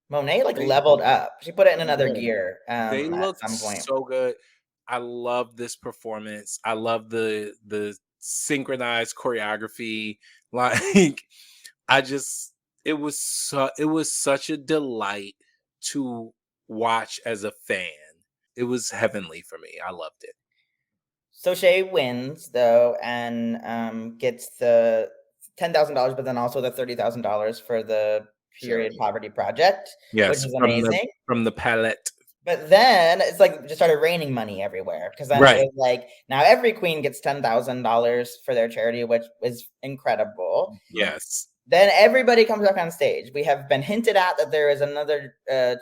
S3: Monet like leveled up. She put it in another gear.
S2: They looked
S3: at some point.
S2: so good. I love this performance. I love the synchronized choreography. Like, it was such a delight to watch as a fan. It was heavenly for me. I loved it.
S3: So Shay wins though, and gets the $10,000, but then also the $30,000 for the Period Poverty Project,
S2: yes,
S3: which is amazing.
S2: From the palette.
S3: But then it's like just started raining money everywhere, because then it was like, now every queen gets $10,000 for their charity, which is incredible.
S2: Yes.
S3: Then everybody comes up on stage. We have been hinted at that there is another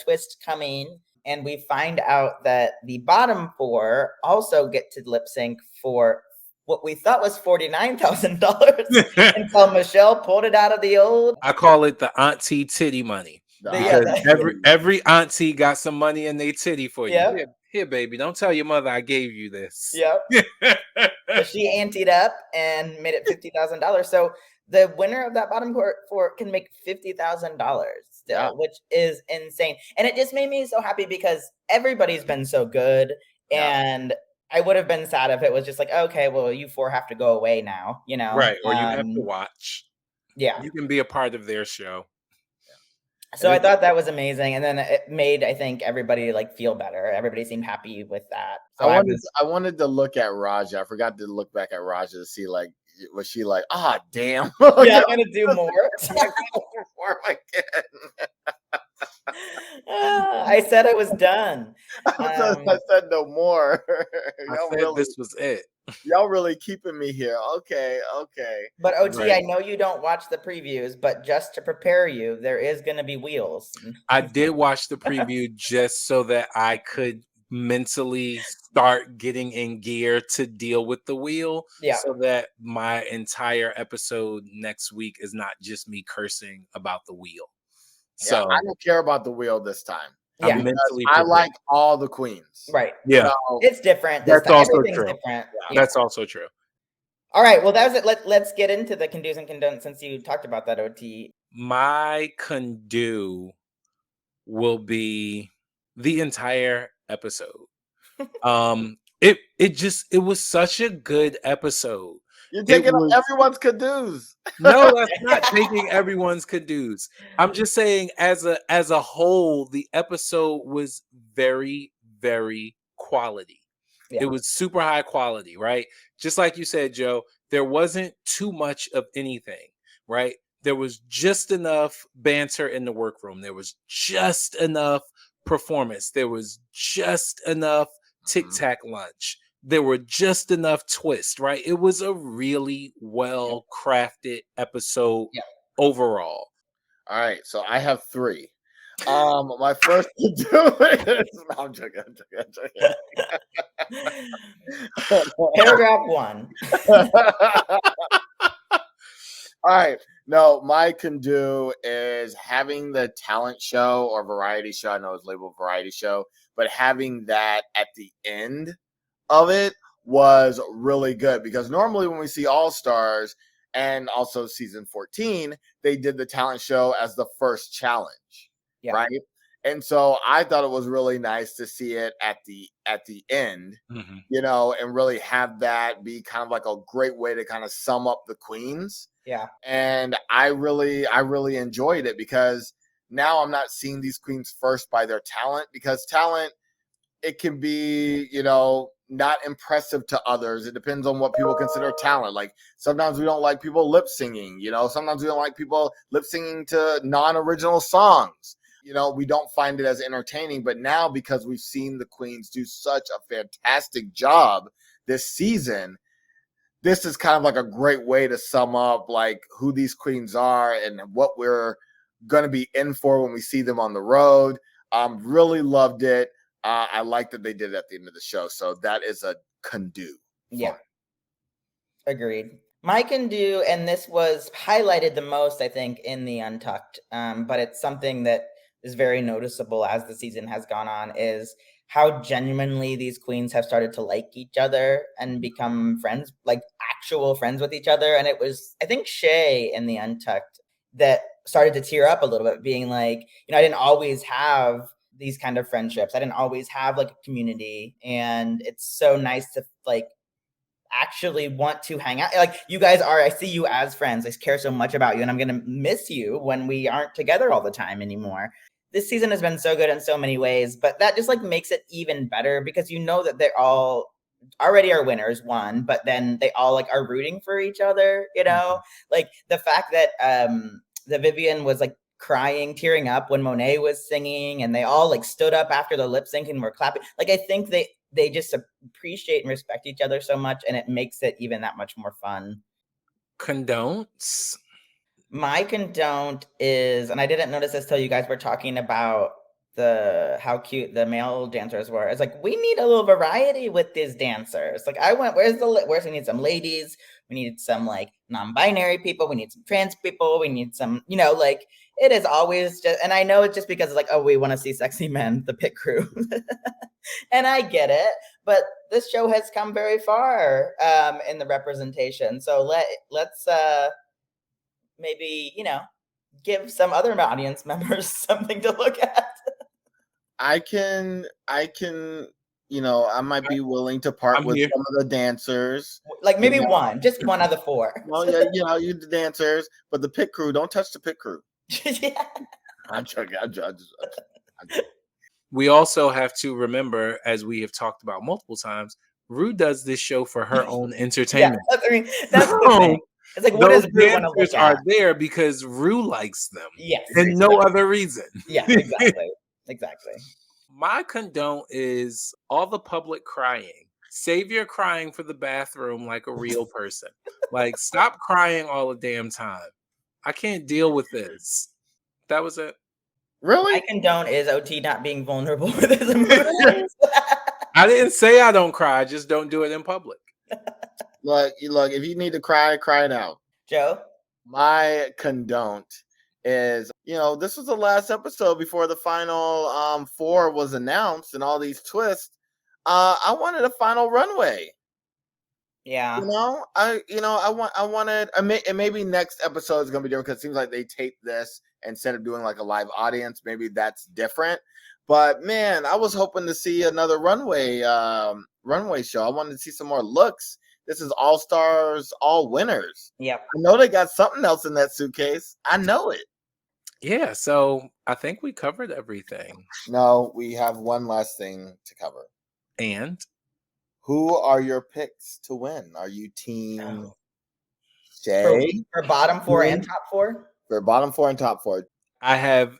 S3: twist coming, and we find out that the bottom four also get to lip sync for what we thought was $49,000 until Michelle pulled it out of the old.
S2: I call it the auntie titty money. Because every auntie got some money in their titty for you.
S3: Yep.
S2: Here, baby, don't tell your mother I gave you this.
S3: Yep. So she anteed up and made it $50,000. So the winner of that bottom four can make $50,000 still, which is insane. And it just made me so happy because everybody's been so good. And I would have been sad if it was just like, okay, well, you four have to go away now, you know?
S2: Right. Or you have to watch.
S3: Yeah.
S2: You can be a part of their show.
S3: So I thought that was amazing, and then it made, I think, everybody like feel better. Everybody seemed happy with that. So
S1: I wanted to look at Raja. I forgot to look back at Raja to see like, was she like, damn?
S3: Yeah, I'm gonna do more. I said I was done.
S1: I said no more.
S2: This was it.
S1: Y'all really keeping me here. Okay.
S3: But OT, I know you don't watch the previews, but just to prepare you, there is going to be wheels.
S2: I did watch the preview just so that I could mentally start getting in gear to deal with the wheel.
S3: Yeah.
S2: So that my entire episode next week is not just me cursing about the wheel. So
S1: I don't care about the wheel this time.
S3: Yeah.
S1: I like all the queens.
S3: Right.
S2: Yeah.
S1: So,
S3: it's different.
S2: That's also true.
S3: Different.
S2: Yeah. That's also true.
S3: All right. Well, that was it. Let's get into the can do's and condon'ts since you talked about that, OT.
S2: My can-do will be the entire episode. It was such a good episode.
S1: You're taking up everyone's can-dos.
S2: No, that's not taking everyone's can-dos. I'm just saying, as a whole, the episode was very, very quality. Yeah. It was super high quality, right? Just like you said, Joe, there wasn't too much of anything, right? There was just enough banter in the workroom. There was just enough performance. There was just enough tic-tac lunch. There were just enough twists, right? It was a really well-crafted episode overall.
S1: All right, so I have 3. My first to do is I'm joking.
S3: Paragraph 1.
S1: All right. No, my can-do is having the talent show or variety show. I know it's labeled variety show, but having that at the end of it was really good, because normally when we see All Stars and also season 14, they did the talent show as the first challenge, right? And so I thought it was really nice to see it at the end, you know, and really have that be kind of like a great way to kind of sum up the queens.
S3: Yeah.
S1: And I really enjoyed it, because now I'm not seeing these queens first by their talent, because talent it can be, not impressive to others. It depends on what people consider talent. Like sometimes we don't like people lip singing, sometimes we don't like people lip singing to non-original songs. We don't find it as entertaining, but now because we've seen the queens do such a fantastic job this season, this is kind of like a great way to sum up like who these queens are and what we're going to be in for when we see them on the road. Really loved it. I like that they did it at the end of the show. So that is a can do.
S3: Yeah. Agreed. My can do, and this was highlighted the most, I think, in the Untucked, but it's something that is very noticeable as the season has gone on, is how genuinely these queens have started to like each other and become friends, like actual friends with each other. And it was, I think, Shay in the Untucked that started to tear up a little bit, being like, I didn't always have these kind of friendships. I didn't always have like a community. And it's so nice to like actually want to hang out. Like you guys are, I see you as friends. I care so much about you, and I'm going to miss you when we aren't together all the time anymore. This season has been so good in so many ways, but that just like makes it even better because that they're all already are winners, one, but then they all like are rooting for each other, like the fact that the Vivian was like crying, tearing up when Monet was singing, and they all like stood up after the lip sync and were clapping. Like I think they just appreciate and respect each other so much, and it makes it even that much more fun.
S2: Condon'ts?
S3: My condon't is, and I didn't notice this till you guys were talking about how cute the male dancers were. It's like, we need a little variety with these dancers. Like where's we need some ladies, we need some like non-binary people, we need some trans people, we need some, like it is always just, and I know it's just because it's like, oh, we want to see sexy men, the pit crew. And I get it, but this show has come very far in the representation. So let's maybe, give some other audience members something to look at.
S1: I might be willing to part with some of the dancers.
S3: Like maybe one, just one of the four.
S1: Well, yeah, you the dancers, but the pit crew, don't touch the pit crew.
S3: Yeah.
S1: I'm joking.
S2: We also have to remember, as we have talked about multiple times, Rue does this show for her own entertainment.
S3: Yeah, that's the thing. It's like, what does Rue want to look at?
S2: Are there because Rue likes them.
S3: Yes.
S2: And no other reason.
S3: Yeah, exactly. Exactly.
S2: My condone is all the public crying. Save your crying for the bathroom like a real person. Like, stop crying all the damn time. I can't deal with this. That was it.
S1: Really?
S3: My condone is OT not being vulnerable with his emotions.
S2: I didn't say I don't cry. I just don't do it in public.
S1: Look, if you need to cry it out.
S3: Joe?
S1: My condone is, this was the last episode before the final 4 was announced and all these twists. I wanted a final runway.
S3: Yeah.
S1: I wanted, and maybe next episode is going to be different because it seems like they taped this instead of doing like a live audience. Maybe that's different. But man, I was hoping to see another runway show. I wanted to see some more looks. This is All Stars, All Winners.
S3: Yep.
S1: I know they got something else in that suitcase. I know it.
S2: Yeah, so I think we covered everything.
S1: No, we have one last thing to cover.
S2: And?
S1: Who are your picks to win? Are you team Shay?
S3: For bottom 4 and top 4?
S1: For bottom 4 and top 4.
S2: I have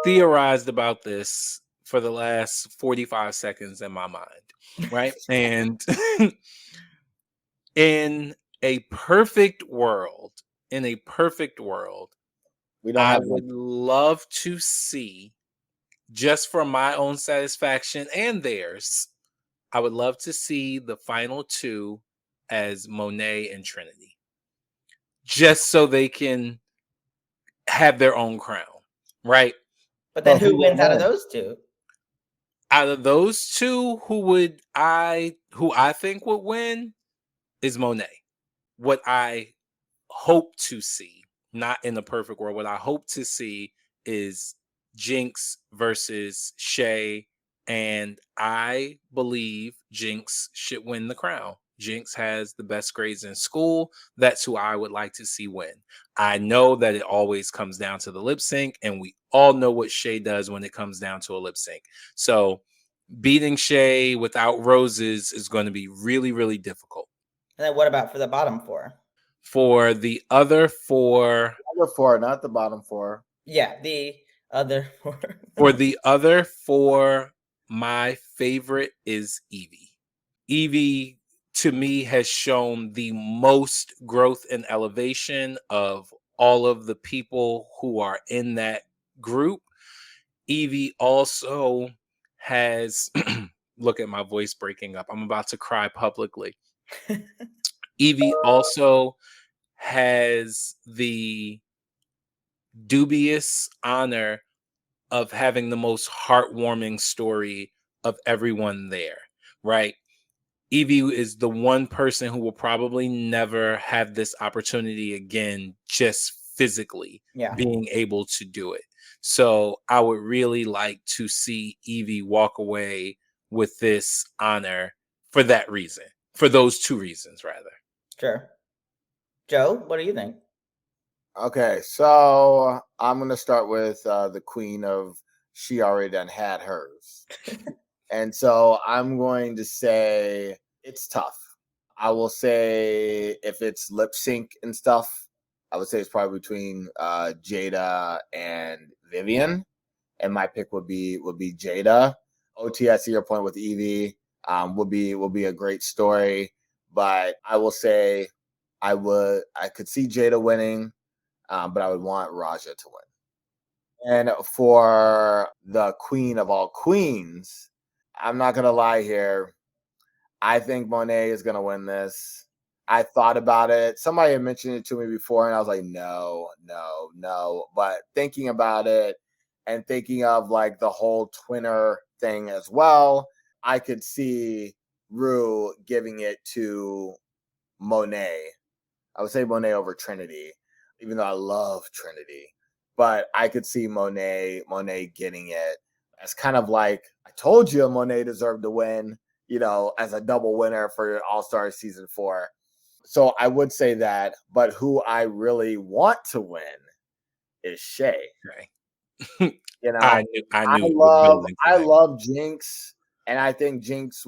S2: theorized about this for the last 45 seconds in my mind, right? And in a perfect world, I would love to see, just for my own satisfaction and theirs, I would love to see the final 2 as Monet and Trinity, just so they can have their own crown, right?
S3: But then who wins out of those 2?
S2: Out of those 2, who I think would win is Monet. What I hope to see, not in the perfect world, what I hope to see is Jinx versus Shay, and I believe Jinx should win the crown. Jinx has the best grades in school. That's who I would like to see win. I know that it always comes down to the lip sync, and we all know what Shay does when it comes down to a lip sync. So beating Shay without roses is going to be really, really difficult.
S3: And then what about for the bottom four?
S2: For the other four,
S1: Other four, not the bottom four.
S3: Yeah, the other four.
S2: for the other four, my favorite is Evie. Evie, to me, has shown the most growth and elevation of all of the people who are in that group. Evie also has, look at my voice breaking up. I'm about to cry publicly. Evie also has the dubious honor of having the most heartwarming story of everyone there, right? Evie is the one person who will probably never have this opportunity again, just physically being able to do it. So I would really like to see Evie walk away with this honor for that reason, for those two reasons, rather.
S3: Sure. Joe, what do you think?
S1: Okay, so I'm going to start with the queen of she already done had hers. And so I'm going to say it's tough. I will say if it's lip sync and stuff, I would say it's probably between Jada and Vivian. And my pick would be Jada. OT, I see your point with Evie. Will be a great story. But I will say I could see Jada winning, but I would want Raja to win. And for the queen of all queens, I'm not gonna lie here. I think Monet is gonna win this. I thought about it. Somebody had mentioned it to me before, and I was like, no, no, no. But thinking about it and thinking of like the whole Twinner thing as well, I could see Rue giving it to Monet. I would say Monet over Trinity, even though I love Trinity. But I could see Monet getting it as kind of like, I told you Monet deserved to win, as a double winner for All-Stars season 4. So I would say that, but who I really want to win is Shay.
S2: Okay. I
S1: love Jinx, and I think Jinx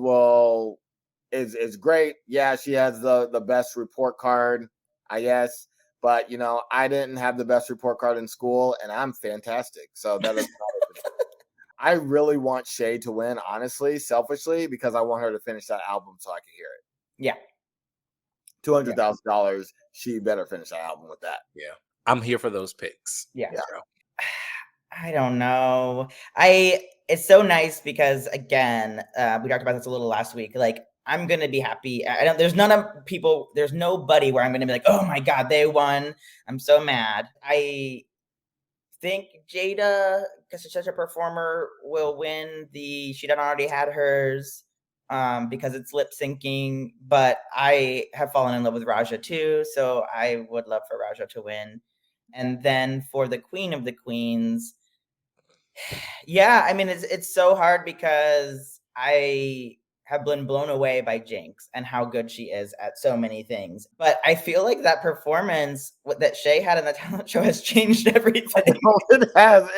S1: is great. Yeah, she has the best report card, I guess. But I didn't have the best report card in school, and I'm fantastic. So that is I really want Shay to win, honestly, selfishly, because I want her to finish that album so I can hear it.
S3: Yeah.
S1: $200,000. She better finish that album with that.
S2: Yeah. I'm here for those picks.
S3: Yeah. I don't know. It's so nice because again, we talked about this a little last week. Like, I'm gonna be happy. There's nobody where I'm gonna be like, oh my god, they won. I'm so mad. I think Jada, because she's such a performer, will win she done already had hers, because it's lip syncing. But I have fallen in love with Raja too, so I would love for Raja to win. And then for the Queen of the Queens, yeah, I mean, it's so hard because I have been blown away by Jinx and how good she is at so many things. But I feel like that performance that Shay had in the talent show has changed everything.
S1: It has.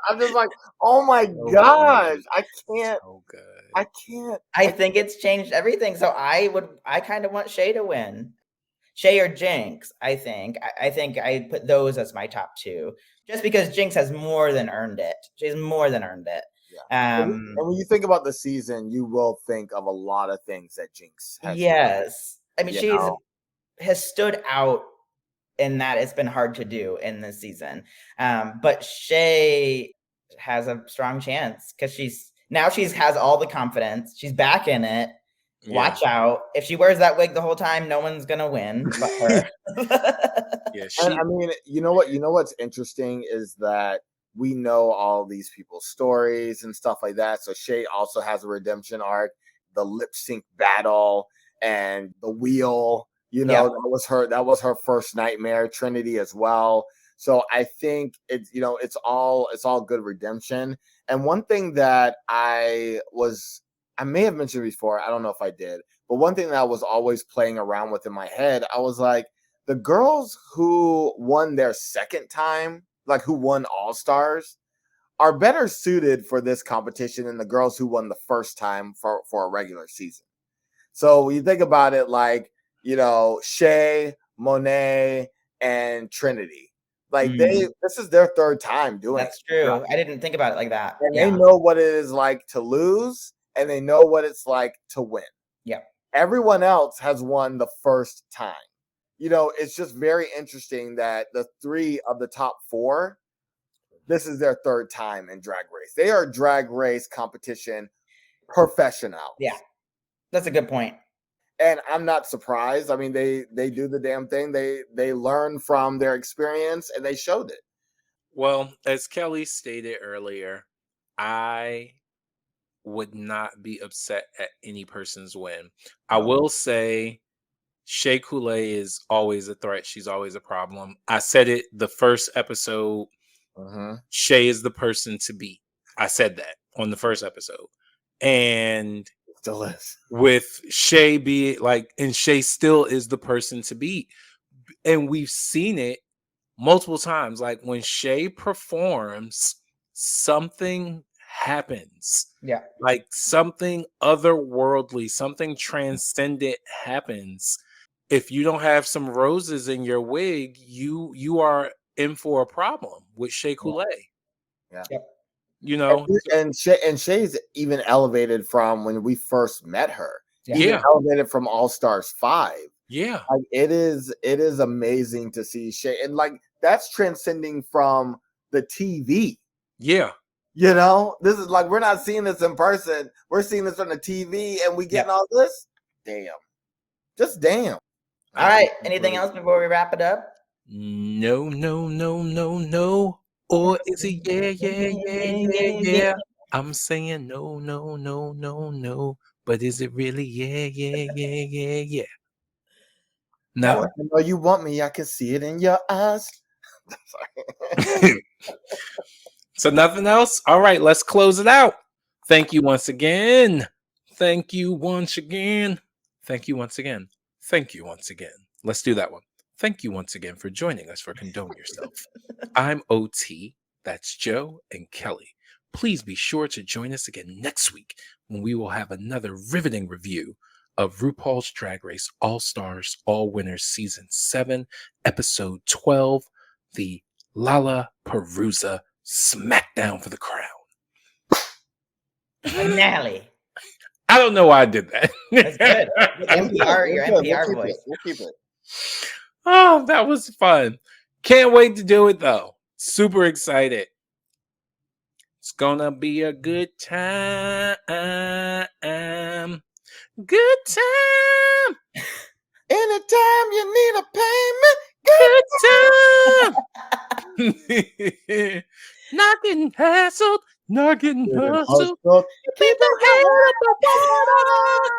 S1: I'm just like, oh my gosh, I can't.
S2: So good.
S1: I can't.
S3: I think it's changed everything. So I kind of want Shay to win. Shay or Jinx, I think. I think I put those as my top two, just because Jinx has more than earned it. She's more than earned it.
S1: Yeah. And when you think about the season, you will think of a lot of things that Jinx has.
S3: Yes. I mean, has stood out in that it's been hard to do in this season. But Shay has a strong chance because she has all the confidence. She's back in it. Watch out. If she wears that wig the whole time, no one's gonna win but her.
S1: And I mean, you know what's interesting is that we know all these people's stories and stuff like that. So Shay also has a redemption arc, the lip sync battle and the wheel, that was her first nightmare. Trinity as well. So I think it's all good redemption. And one thing that I may have mentioned before, I don't know if I did, but one thing that I was always playing around with in my head, I was like, the girls who won their second time, like who won All Stars, are better suited for this competition than the girls who won the first time for a regular season. So when you think about it, like, you know, Shay, Monet, and Trinity, like this is their third time doing
S3: That's true. I didn't think about it like that.
S1: and they know what it is like to lose, and they know what it's like to win.
S3: Yeah.
S1: Everyone else has won the first time. You know, it's just very interesting that the 3 of the top 4, this is their third time in Drag Race. They are Drag Race competition professionals.
S3: Yeah, that's a good point.
S1: And I'm not surprised. I mean, they do the damn thing. They learn from their experience, and they showed it.
S2: Well, as Kelly stated earlier, I would not be upset at any person's win. I will say Shea Coulee is always a threat. She's always a problem. I said it the first episode. Shea is the person to beat. I said that on the first episode. And
S1: still is.
S2: With Shea be like, and Shea still is the person to beat. And we've seen it multiple times. Like when Shea performs, something happens.
S3: Yeah.
S2: Like something otherworldly, something transcendent happens. If you don't have some roses in your wig, you are in for a problem with Shea Coulee.
S1: Yeah.
S3: Yep.
S2: You know,
S1: and Shay's even elevated from when we first met her.
S2: Yeah.
S1: Even elevated from All Stars 5.
S2: Yeah.
S1: Like it is amazing to see Shay, and like that's transcending from the TV.
S2: Yeah.
S1: You know, this is like we're not seeing this in person. We're seeing this on the TV, and we getting all this. Damn. Just damn.
S3: All right. Anything else before we wrap it up?
S2: No. Or is it yeah? I'm saying no. But is it really yeah? No.
S1: I know you want me. I can see it in your eyes.
S2: So nothing else? All right, let's close it out. Thank you once again. Thank you once again. Thank you once again. Thank you once again. Let's do that one. Thank you once again for joining us for Condone Yourself. I'm OT. That's Joe and Kelly. Please be sure to join us again next week when we will have another riveting review of RuPaul's Drag Race All Stars, All Winners Season 7, Episode 12, the Lollapalooza Smackdown for the Crown.
S3: Finale.
S2: I don't know why I did that.
S3: That's good. NPR, your NPR voice.
S1: We'll keep it.
S2: Oh, that was fun. Can't wait to do it though. Super excited. It's gonna be a good time. Good time.
S1: Anytime you need a payment,
S2: good time. Not getting hassled. Not getting hustled.
S1: Keep
S2: the head up the water.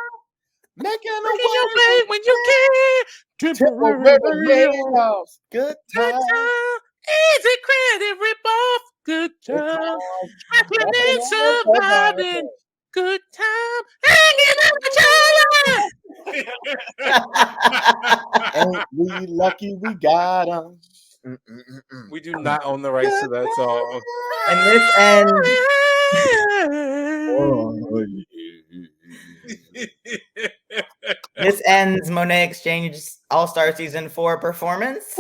S1: Making
S2: your way when you can.
S1: Temporary layoffs. Good
S2: Good
S1: time.
S2: time. Easy credit rip-off. Good time. Happening, surviving. Good time. Hanging out the
S1: Ain't we lucky we got them?
S2: We do not own the rights to that song.
S3: And this ends. This ends Monet Exchange All-Star Season 4 performance.